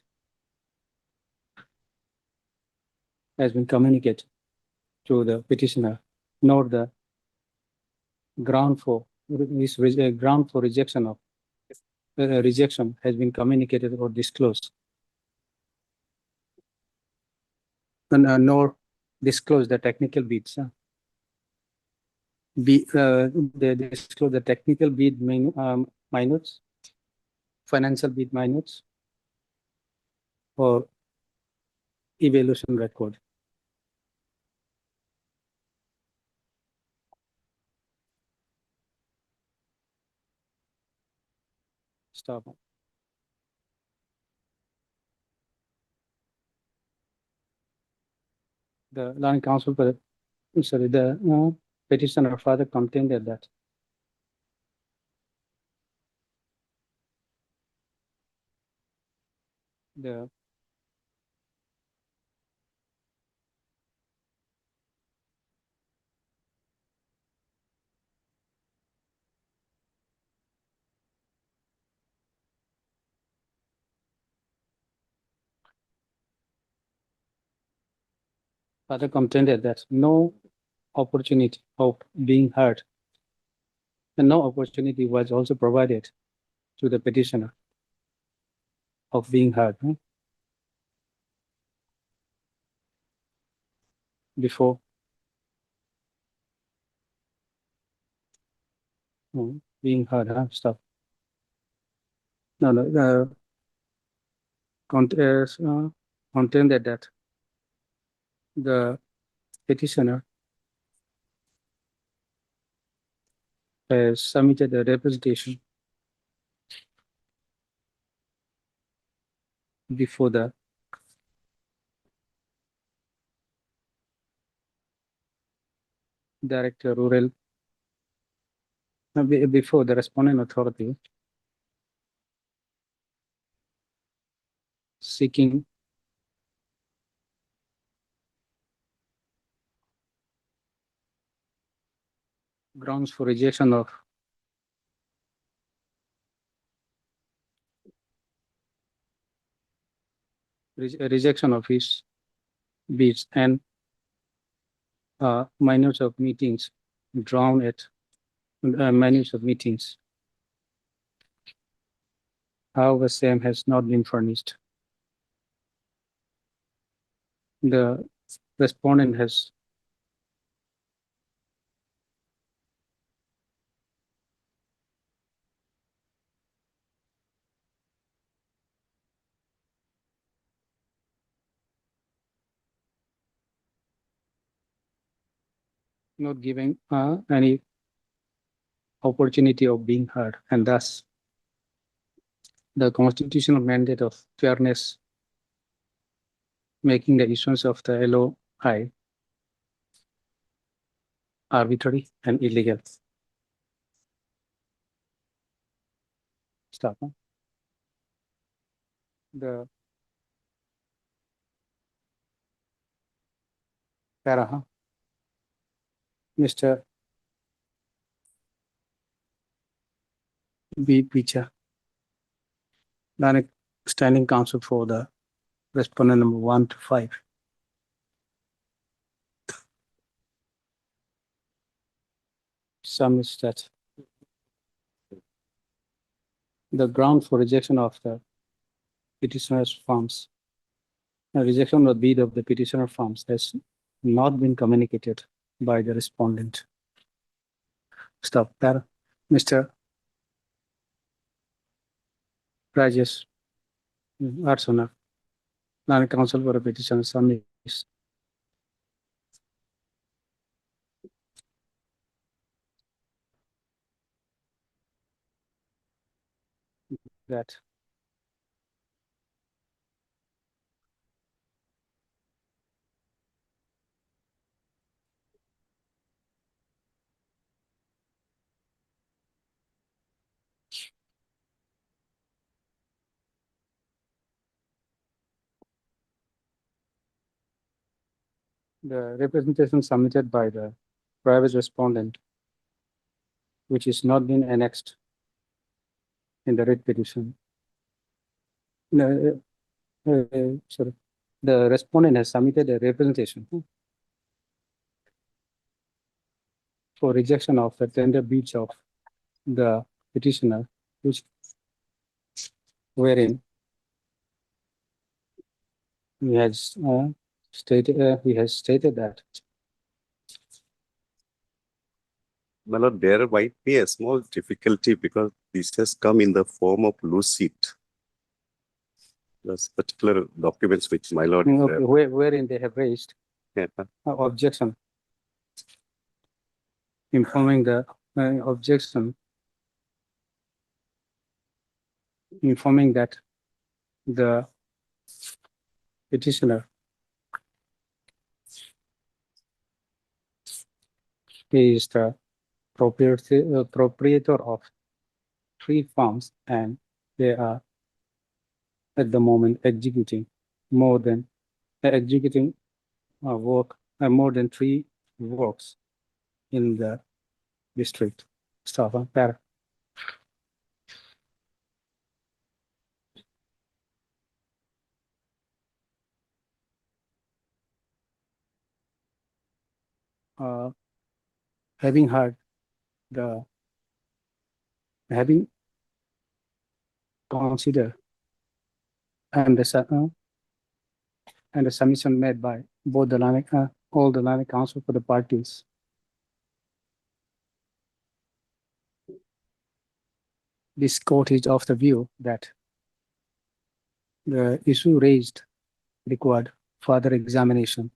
has been communicated to the petitioner, nor the ground for ground for rejection of rejection has been communicated or disclosed, and nor disclose the technical bids. They disclose the technical bid minutes, financial bid minutes, or evaluation record. Stop. The Learning Council, sorry, the petitioner further contended that the further contended that no opportunity of being heard and no opportunity was also provided to the petitioner of being heard before being heard. Stuff. No, the contended that the petitioner has submitted a representation before the Director Rural, before the respondent authority, seeking grounds for rejection of rejection of his bids and minutes of meetings drawn at minutes of meetings. However, same has not been furnished. The respondent has not given any opportunity of being heard, and thus the constitutional mandate of fairness, making the issuance of the LOI arbitrary and illegal. Stop. The para, Mr. B. Picha, standing counsel for the respondent number 1 to 5. Submits that the ground for rejection of the petitioner's farms. A rejection or bid of the petitioner farms has not been communicated by the respondent. Stop there. Mr. Rajesh Arsona, Land Council for a petition submits. That the representation submitted by the private respondent, which is not been annexed in the writ petition. Sorry, the respondent has submitted a representation for rejection of the tender bids of the petitioner, which wherein he has stated that My lord, there might be a small difficulty because this has come in the form of lucid. Those particular documents which my lord. wherein they have raised Yeah. objection, informing the objection, informing that the petitioner is the proprietor of 3 farms and they are at the moment executing more than work more than 3 works in the district. Stop. Para. Having heard the having considered and the submission made by both the all the land council for the parties, this court is of the view that the issue raised required further examination.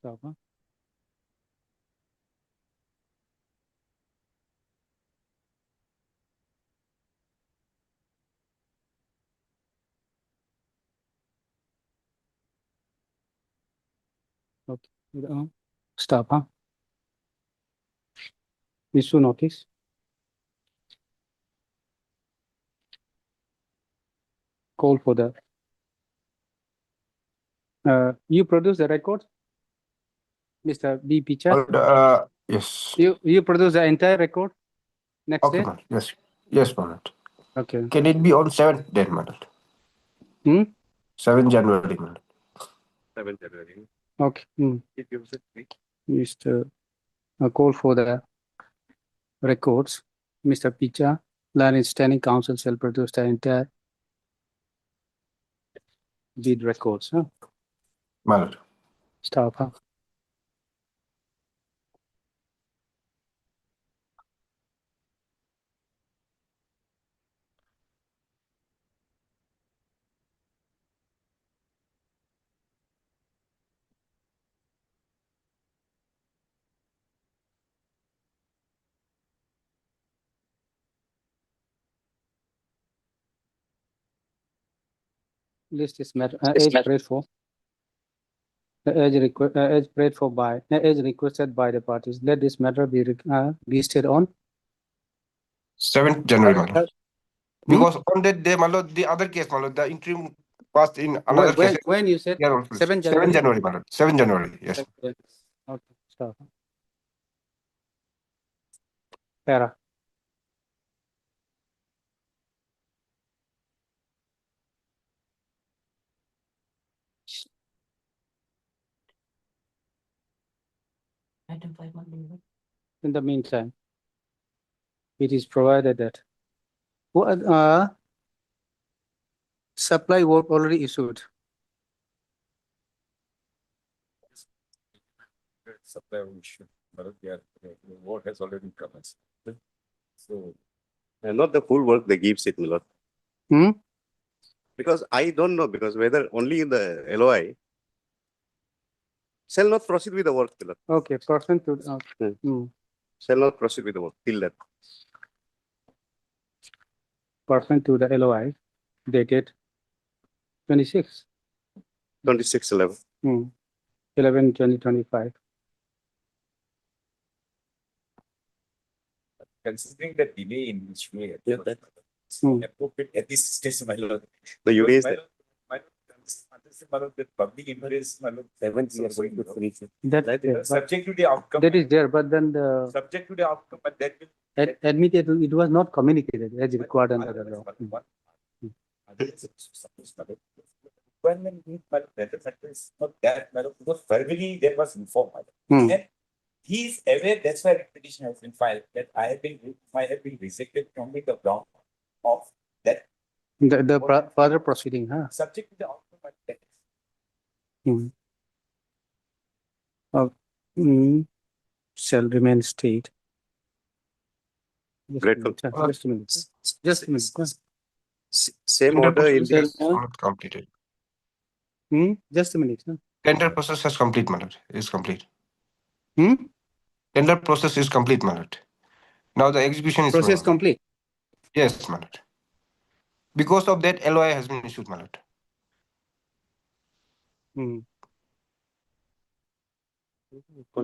Stop. Okay. Stop. Issue notice. Call for the. You produce the record, Mr. B. Picha. Yes. You produce the entire record next Okay, day. my lord. Yes. Yes, my lord. Okay. Can it be on 7th then, my lord? 7 January, my lord. 7th January. Okay. It gives it week. Mr. Call for the records. Mr. Picha, Land Standing Council shall produce the entire bid records. My lord. Stop. List is matter as prayed for. As prayed for by as requested by the parties. Let this matter be listed on 7th January, my lord. Because on that day, my lord, the other case, my lord, the interim passed in another case. when you said Yeah, also 7 7 January. January, my lord. 7 January, yes. Okay. Stop. Para. Item 5, my lord. In the meantime, it is provided that what supply work already issued. Supply issue, but the work has already commenced. So, And not the full work they gives it, my lord. Hmm? Because I don't know, because whether only in the LOI shall not proceed with the work, my lord. Okay, percent to, Shall not proceed with the work till that. percent to the LOI dated 26, 26/11. 11/2025. considering the delay in which we had. Yeah, that- Appropriate at this stage, my lord. No, you Because raised my that. lord, understand, my lord, the public interest, my lord. 7th we are going to finish it. That's Right, there, but Subject to the outcome. that my is lord. there, but then the Subject to the outcome, but that will. admitted it was not communicated as required under the law. Requirement means, my lord, that the factor is not that, my lord, because verbally there was informed, my lord. Hmm. And he is aware, that's why petition has been filed, that I have been rejected from the ground of that, The further proceeding, huh? subject to the outcome, but that. Shall remain state. Just a Grateful. minute, sir, just a minute. Just a minute. Same order in Shall, Not completed. Just a minute. Huh? Tender process has complete, my lord. Is complete. Hmm? Tender process is complete, my lord. Now the execution is. Process going on. complete. Yes, my lord. Because of that, LOI has been issued, my lord.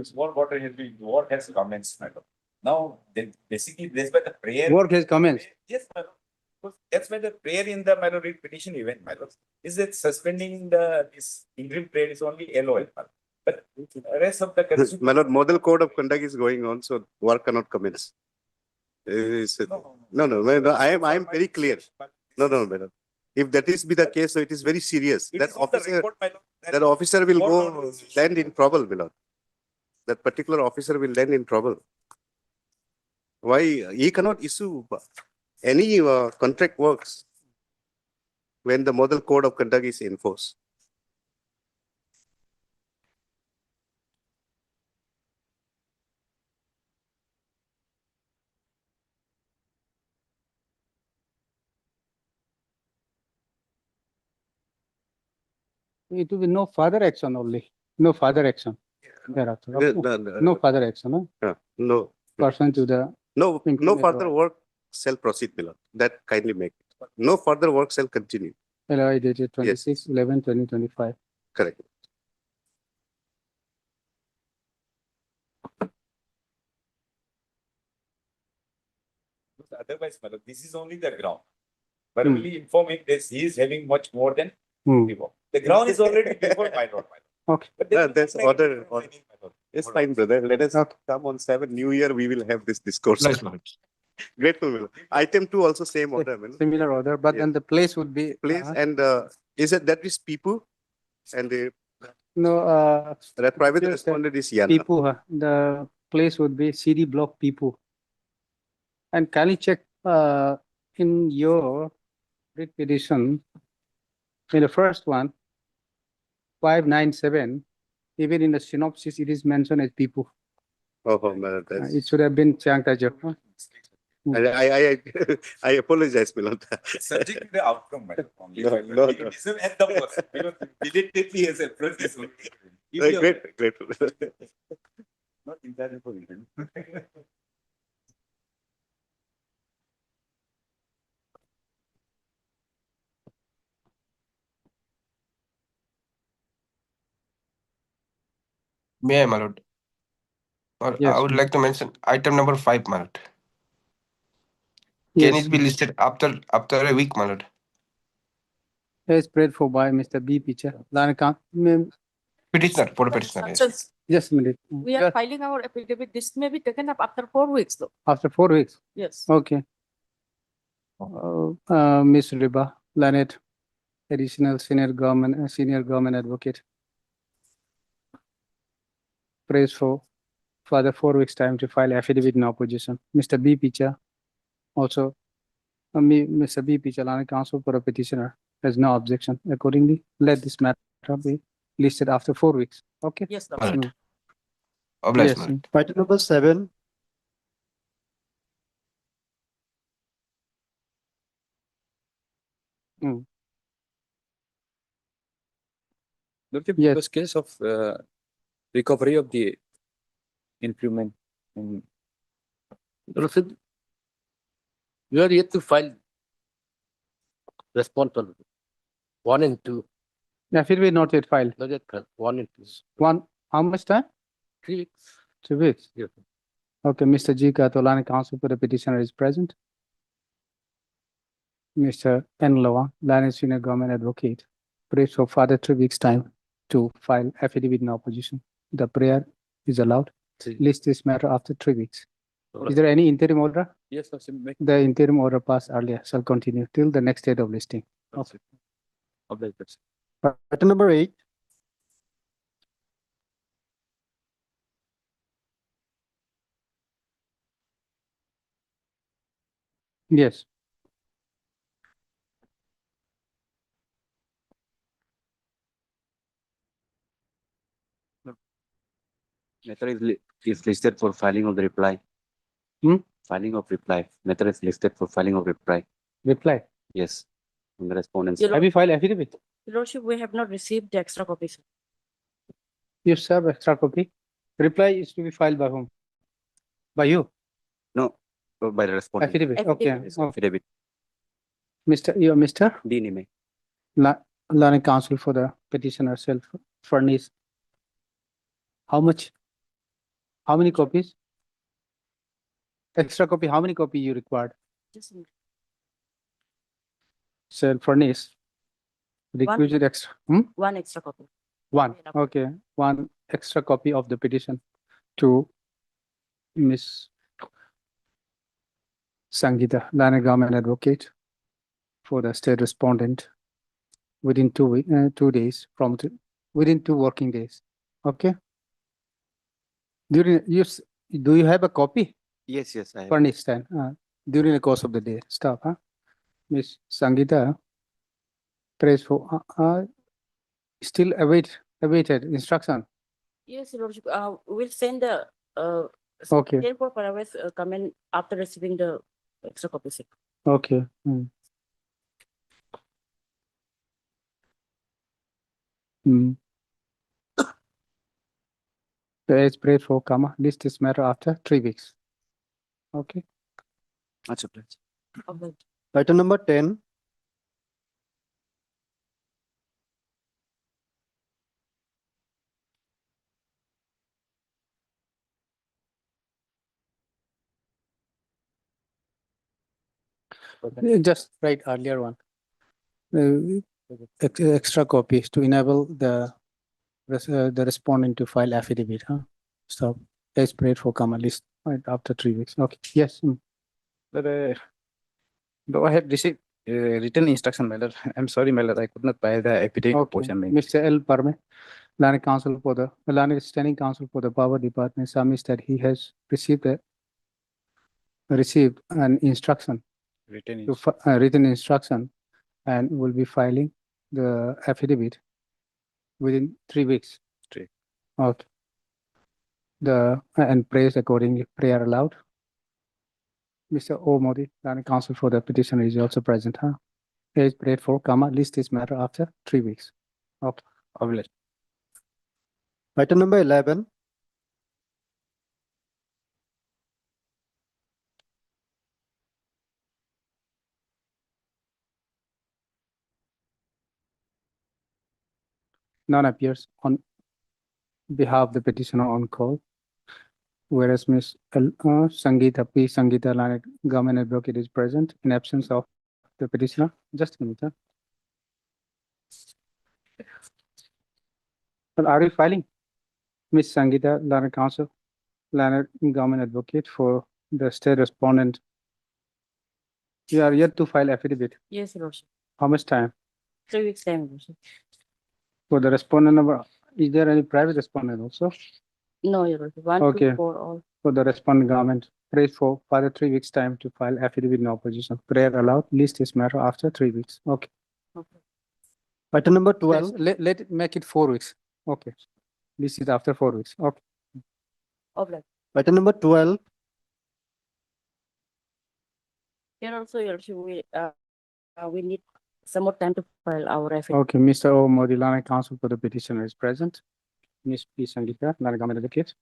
Small water has been, work has commenced, my lord. Now, then basically, that's why the prayer. Work has commenced. Yes, my lord. Because that's why the prayer in the minority petition event, my lord, is that suspending this interim prayer is only LOL, my lord. But rest of the. My lord, model code of conduct is going on, so work cannot commence. No, I am very clear. No, madam. If that is be the case, so it is very serious. That officer will go land in trouble, my lord. That particular officer will land in trouble. Why? He cannot issue any contract works when the model code of conduct is enforced. It will be no further action only. No further action. Thereafter. No further action. Huh? No. Pursuant to the No implement further of work shall proceed, my lord. That kindly make it. No further work shall continue. LOI dated 26/11/2025. Correct. Otherwise, my lord, this is only the ground. Verbally informing this, he is having much more than the work. The ground is already before my lord, my lord. Okay. But there is That's nothing order. remaining, my lord. It's fine, brother. Let us come on 7 New Year. We will have this discourse. Nice, my lord. Grateful, my lord. Item 2 also same order, my lord. Similar order, but then the place would be. Please, and is it that is Pipu? And the No, that private just, respondent is Yana. Pipu, huh? The place would be CD block Pipu. And can you check in your writ petition, in the first one, 597, even in the synopsis, it is mentioned as Pipu. Oh, man, that's. It should have been Chiangtaja. Huh? I apologize, my lord. Subject to the outcome, my lord. only. No. It is at the first, because belatedly has approached this one. Grateful. Not entirely for reason. May I, my lord? Or Yes, I would like to mention item number 5, my lord. Can Yes. it be listed after a week, my lord? As prayed for by Mr. B. Picha. Petitioner, for a petitioner. Yes. Just a minute. We are filing our affidavit. This may be taken up after 4 weeks though. After 4 weeks. Yes. Okay. Miss Riba Lanet, additional senior government advocate. Prays for further 4 weeks time to file affidavit in opposition. Mr. B. Picha also, Mr. B. Picha, Lana Council for a petitioner has no objection. Accordingly, let this matter be listed after 4 weeks. Okay? Yes, Malad. Mm. Obliged, Yes. Malad. Item number 7. Lordship, Yes. it was case of recovery of the implement. Lordship, we are yet to file response on 1 and 2. Affidavit not yet filed. Not yet filed. 1 and 2. One, how much time? 3 weeks. 2 weeks. Yes. Okay, Mr. G. Katolani, counsel for the petitioner is present. Mr. N. Loa, Lana Senior Government Advocate, prays for further 3 weeks' time to file affidavit in opposition. The prayer is allowed. List this matter after 3 weeks. Is there any interim order? Yes, Lordship, make The interim order passed earlier shall continue till the next date of listing. Lordship. Obliged, Lordship. Item number 8. Yes. Matter is listed for filing of the reply. Filing of reply. Matter is listed for filing of reply. Reply. Yes. From the respondents. Your Have you filed affidavit? Lordship, we have not received the extra copies. You serve extra copy. Reply is to be filed by whom? By you? No, by the respondent. Affidavit. Okay. Affidavit. Okay. Affidavit. You are Mr. D. Nime. Learning counsel for the petitioner self furnish. How much? How many copies? Extra copy, how many copy you required? Just a minute. Self furnish. Requisite extra. 1 extra copy. One. Okay. One extra copy of the petition to Miss Sangeeta, Lana Government Advocate for the state respondent within 2 days within 2 working days. Okay. Do you have a copy? Yes, yes, I have. Furnished then, during the course of the day. Stop, huh? Miss Sangeeta, prays for, still awaited instruction. Yes, Lordship, we'll send the Okay. 10 paragraphs comment after receiving the extra copies. Okay. Let's pray for comma. List this matter after 3 weeks. Okay. Much obliged. Item number 10. Just write earlier one. Extra copies to enable the respondent to file affidavit, huh? Stop. Let's pray for comma list right after 3 weeks. Okay. Yes. Though I have received written instruction, my lord. I'm sorry, my lord, I could not buy the affidavit. Okay. Mr. L. Parme, Lana Council for the Lana Standing Council for the Power Department submits that he has received an instruction, written instruction, and will be filing the affidavit within 3 weeks. Okay. And prays accordingly. Prayer allowed. Mr. O. Modi, Lana Council for the petitioner is also present, huh? Please pray for comma list this matter after 3 weeks. Okay. Obliged. Item number 11. None appears on behalf of the petitioner on call. Whereas Ms. Sangeeta P. Sangeeta Lana Government Advocate is present in absence of the petitioner. Just a minute. But are you filing? Ms. Sangeeta Lana Council, Lana Government Advocate for the state respondent. You are yet to file affidavit. Yes, Lordship. How much time? 3 weeks time, Lordship. For the respondent number, is there any private respondent also? No, Your Lordship. 1, Okay. 2, 4, all. For the responding government, prays for further 3 weeks' time to file affidavit in opposition. Prayer allowed, list this matter after 3 weeks. Okay. Item number 12. Let it make it 4 weeks. Okay. This is after 4 weeks. Okay. Oblak. Item number 12. Here also, Your Lordship, we need some more time to file our affidavit. Okay, Mr. O. Modi, Lana Council for the petitioner is present. Ms. P. Sangita, Lana Government Advocate.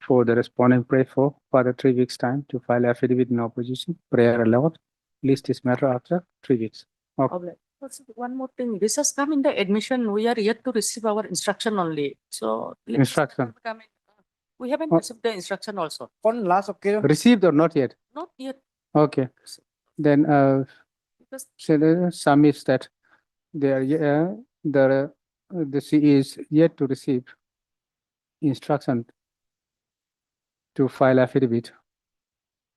For the respondent, pray for further 3 weeks' time to file affidavit in opposition. Prayer allowed. List this matter after 3 weeks. Oblak. Also, one more thing, this has come in the admission, we are yet to receive our instruction only, so. let's Instruction. come in. We haven't Oh. received the instruction also, On last occasion. Received or not yet? not yet, Okay. Then, because say the submits that the CE is yet to receive instruction to file affidavit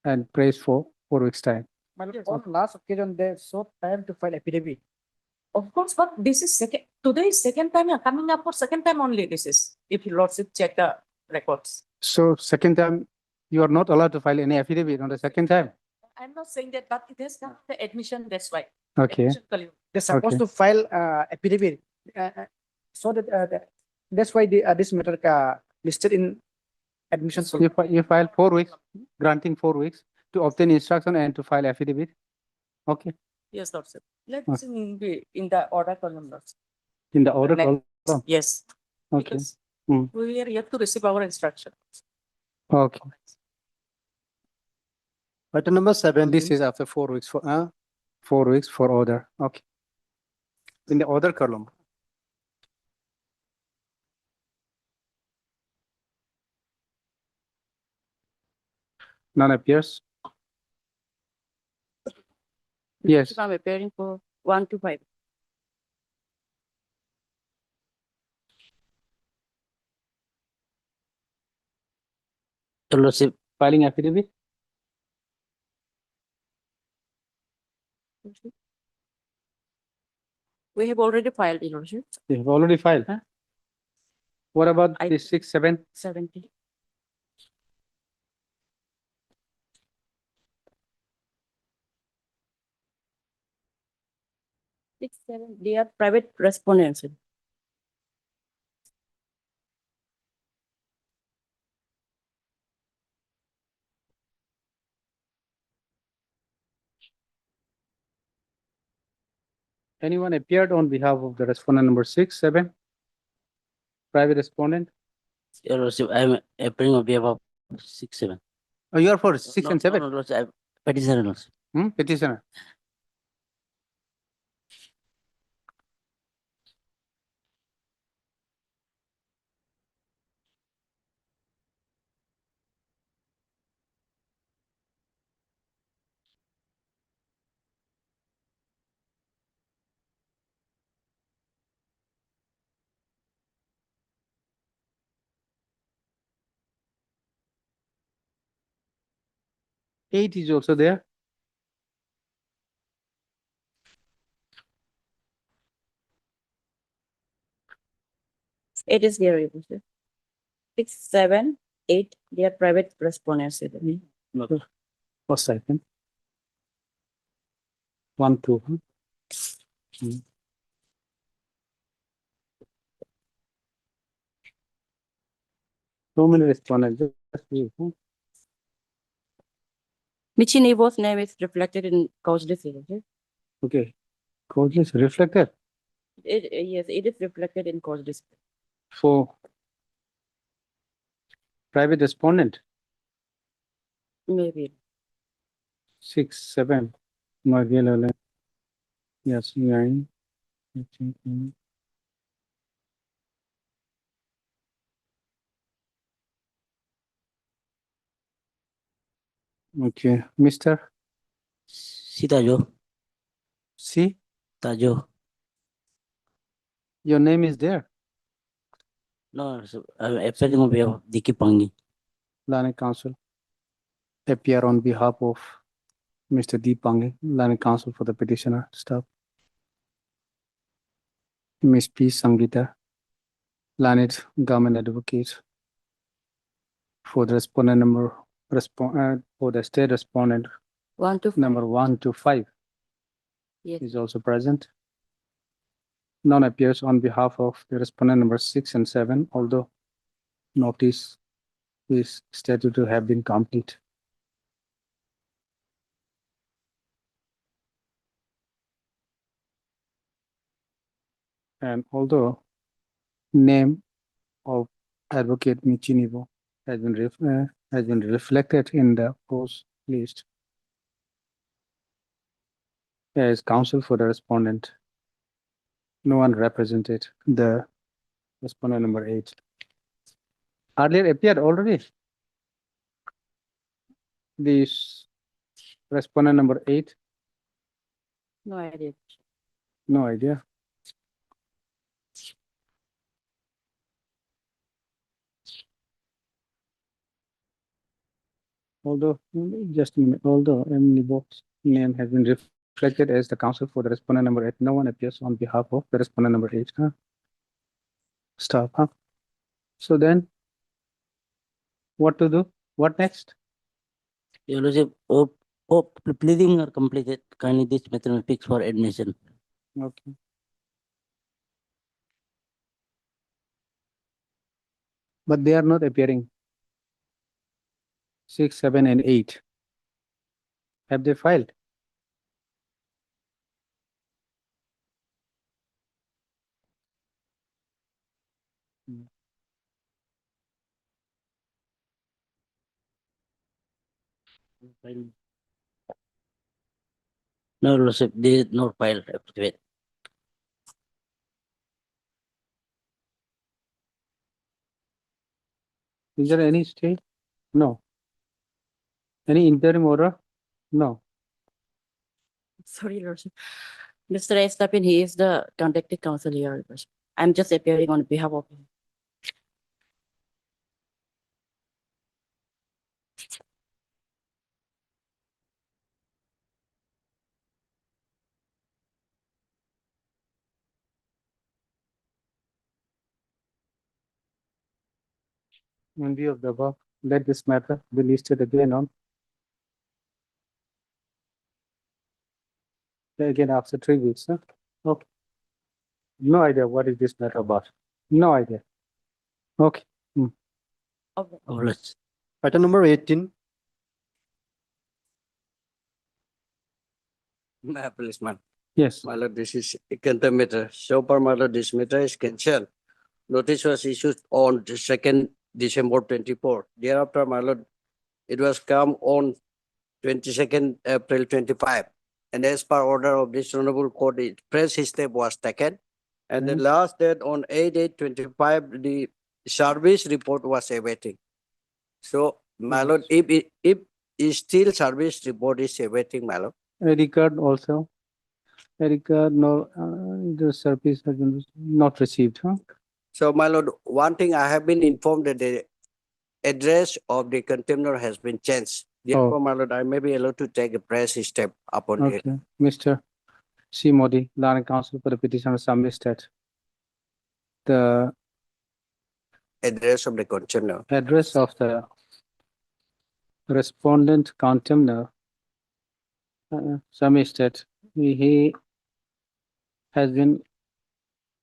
and prays for 4 weeks' time. Yes. On last occasion, they sought time to file affidavit. Of course, but this is second, today is second time, coming up for second time only this is, if you lordship check the records. So second time, you are not allowed to file any affidavit on the second time. I'm not saying that, but it has come the admission, that's why. Okay. Admission column. They're supposed Okay. to file affidavit. So that that's why this matter listed in admission. You file 4 weeks, granting 4 weeks to obtain instruction and to file affidavit. Okay, Yes, lordship. Let's be in the order column, lordship. in the order Next. column. Yes. Okay, Because Hmm. we are yet to receive our instruction. okay. Item number 7. This is after 4 weeks for 4 weeks for order. Okay. In the order column. None appears. Yes, I'm appearing for 1 to 5. Your Lordship, filing affidavit. We have already filed, your lordship, You have already filed. Huh? What about I- the 6, 7? 70. Six, seven, they are private respondents. Anyone appeared on behalf of the respondent number 6, 7? Private respondent? Your Lordship, I'm appearing on behalf of 6, 7. Oh, you are for 6 and 7? No, Lordship, I'm petitioner, Lordship. Petitioner. Eight is also there. It is there, your lordship. 6, 7, 8, they are private respondents. First item. 1, 2. So many respondents. Just me, huh? Michi Nevo's name is reflected in cause decision. Okay. Code is reflected Yes, it is reflected in cause decision. for private respondent, Maybe. 6, 7. Yes, 9. Okay, Mr. Si Tajo, C, Tajo. your name is there. No, Lordship, I'm appearing on behalf of Diki Pangi. Lana Council. Appear on behalf of Mr. Deepangi, Lana Council for the petitioner staff. Ms. P. Sangita, Lanit Government Advocate. for the respondent number, for the state respondent 1 to 5. number 1 to 5 Yes. is also present. None appears on behalf of the respondent number 6 and 7, although notice is stated to have been complete. And although name of Advocate Michinivo has been reflected in the post list as counsel for the respondent, no one represented the respondent number 8. Earlier appeared already. This respondent number 8, No idea. no idea. Although, just a minute, although Emily Box name has been reflected as the counsel for the respondent number 8, no one appears on behalf of the respondent number 8. Stop, huh? So then, what to do? What next? Your Lordship, pleading are completed. Kindly this matter may fix for admission. Okay. But they are not appearing. 6, 7, and 8. Have they filed? No, Your Lordship, they did not file affidavit. Is there any stay? No. Any interim order? No. Sorry, Your Lordship. Mr. Estapin, he is the conducting counsel here, Your Lordship. I'm just appearing on behalf of him. In view of the above, let this matter be listed again on. Again after 3 weeks, huh? Okay. No idea what is this matter about. No idea. Okay. Okay. Your Lordship. Item number 18. My policeman. Yes. My lord, this is a counter matter. So far, my lord, this matter is cancelled. Notice was issued on the 2nd December 24. Thereafter, my lord, it was come on 22nd April 25. And as per order of this honorable court, the press step was taken. And the last date on 8/8/25, the service report was awaiting. So, my lord, if still service report is awaiting, my lord. A record also. A record, no, the service has been not received, huh? So, my lord, one thing I have been informed that the address of the container has been changed. Therefore, my lord, I may be allowed to take a press step upon it. Okay. Mr. C. Modi, Learning Council for the petitioner submitted the Address of the container. address of the respondent container submitted. He has been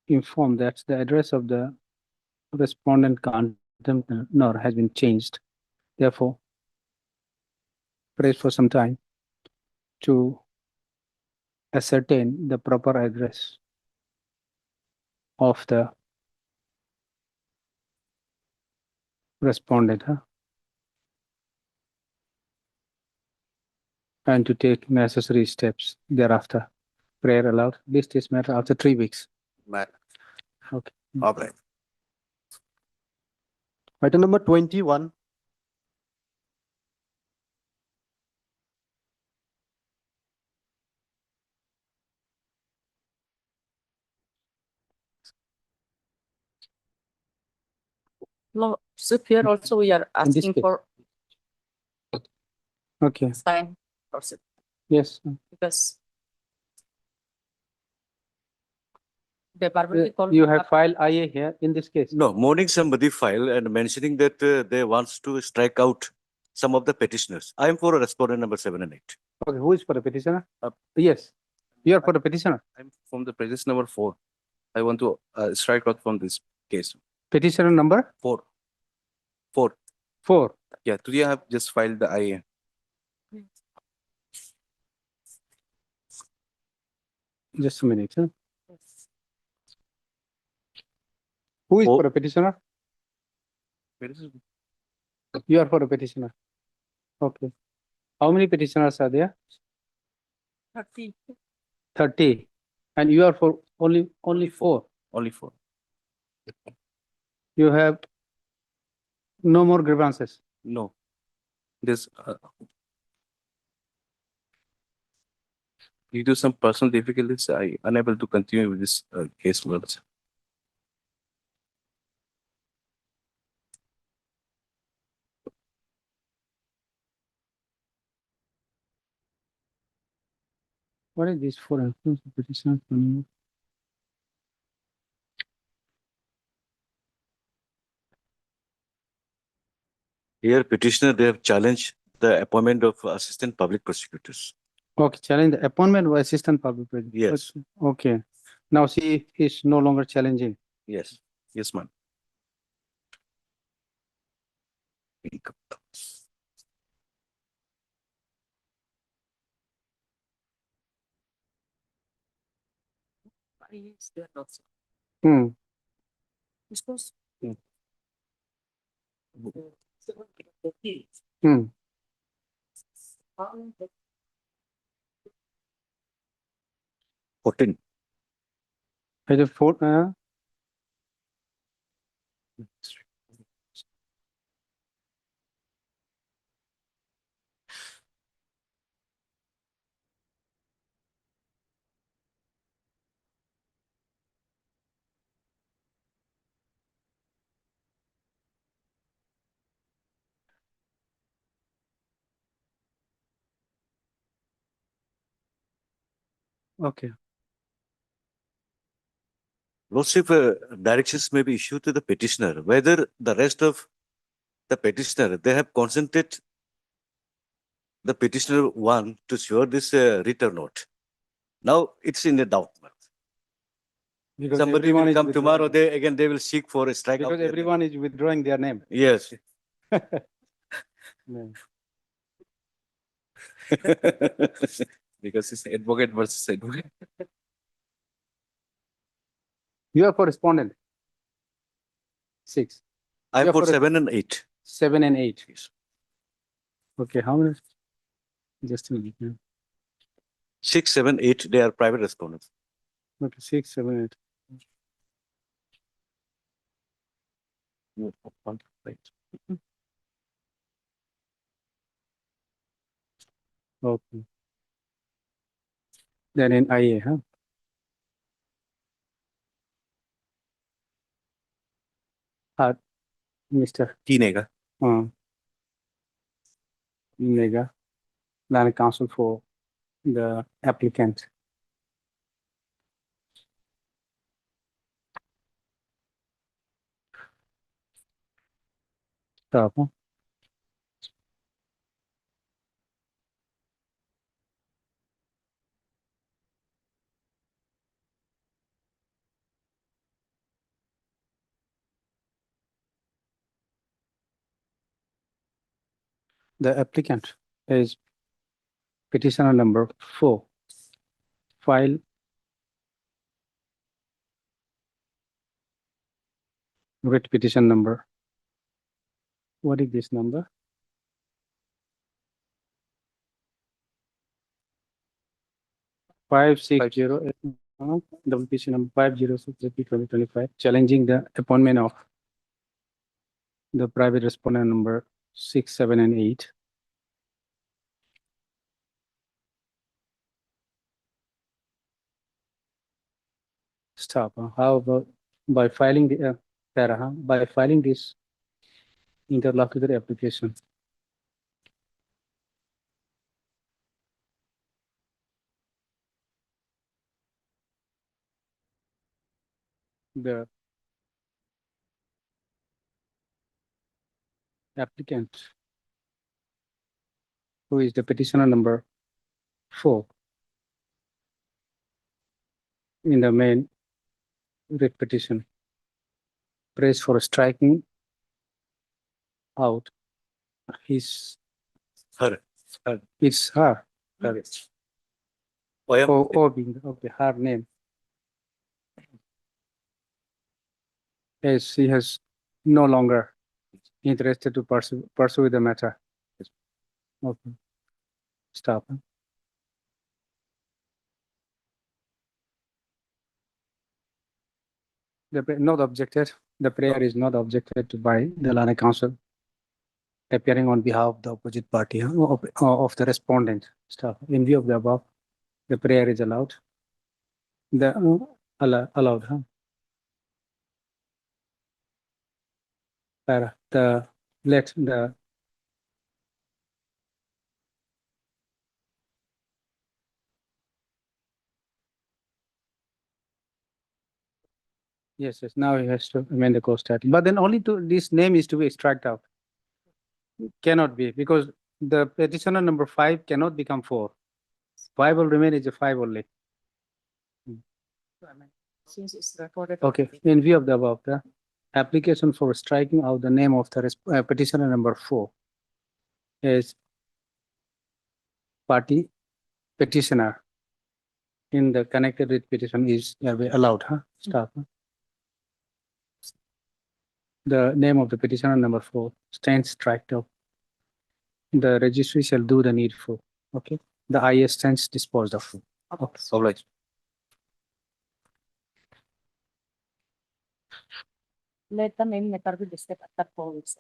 informed that the address of the respondent container has been changed. Therefore, prays for some time to ascertain the proper address of the respondent, and to take necessary steps thereafter. Prayer allowed. List this matter after 3 weeks. Okay. All right. Item number 21. Lordship, here also we are In this asking case. for Okay. sign, Lordship, Yes. because You have filed IA here in this case. No, morning somebody filed and mentioning that they wants to strike out some of the petitioners. I am for a respondent number 7 and 8. Okay, who is for the petitioner? Yes, you are for the petitioner. I'm from the petition number 4. I want to strike out from this case. Petitioner number 4. 4. Yeah, today I have just filed the IA. Just a minute. Huh? Who is for the petitioner? You are for the petitioner. Okay. How many petitioners are there? 30. And you are for only 4. Only 4. You have no more grievances. No. This due to some personal difficulties, I unable to continue with this case further. What is this for? Petitioner. Here petitioner, they have challenged the appointment of assistant public prosecutors. Okay, challenge the appointment of assistant public prosecutor. Yes. Okay. Now she is no longer challenging. Yes. Yes, ma'am. Hmm. Hmm. 14. Is it 4? Okay. Lordship, directions may be issued to the petitioner, whether the rest of the petitioner, they have consented the petitioner one to sure this writ or not. Now it's in a doubt. Because Somebody everyone will is come withdrawing. tomorrow, they will seek for a strike. Because everyone is withdrawing their name. Yes. Yeah. Because it's advocate versus advocate. You are for respondent. 6. I'm You are for a- 7 and 8. 7 and 8. Okay, how many? Just a minute. Yeah. 6, 7, 8, they are private respondents. Okay, 6, 7, 8. Okay. Then in IA, huh? Mr. Tinega. Nega, land counsel for the applicant. Stop. Huh? The applicant is petitioner number 4. File writ petition number. What is this number? Five six zero WPC number 506/2025, challenging the appointment of the private respondent number 6, 7, and 8. Stop. How about by filing the by filing this interlocutory application? the applicant, who is the petitioner number 4 in the main writ petition, prays for striking out his, Her. it's her, or being, okay, her name. As she has no longer interested to pursue the matter. Okay. Stop. Not objected, the prayer is not objected to by the Lana Council appearing on behalf of the opposite party of the respondent. Stop. In view of the above, the prayer is allowed. The allowed, huh? Let the yes, now he has to amend the court statute, but then only to this name is to be struck out. Cannot be, because the petitioner number 5 cannot become 4. 5 will remain as a 5 only. Since it's recorded. Okay, in view of the above, the application for striking out the name of the petitioner number 4 is party petitioner in the connected with petition is allowed, huh? Stop. Huh? The name of the petitioner number 4 stands striked out. The registry shall do the needful. Okay, the IS stands disposed of. Okay. Obliged. Let the main matter be discussed after 4 weeks.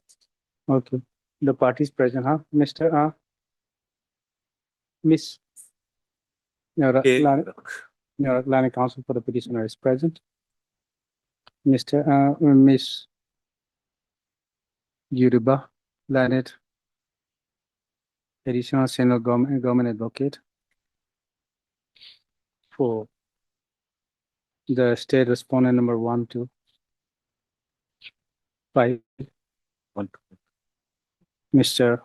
Okay, the parties present, huh? Mr. Miss Lana Council for the petitioner is present. Mr. Miss Yuruba Lanet, additional senior government advocate for the state respondent number 1 to 5. Mr.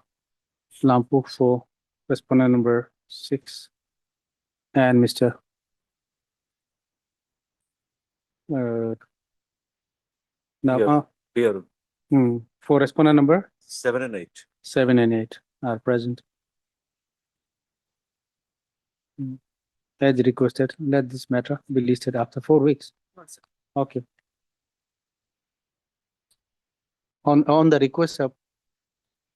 Lampu for respondent number 6, and Mr. Here, For respondent number 7 and 8. 7 and 8 are present. As requested, let this matter be listed after 4 weeks. Okay. On the request of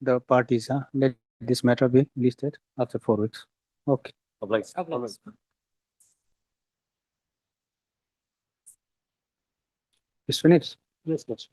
the parties, let this matter be listed after 4 weeks. Okay. Obliged. It's finished. Yes, yes.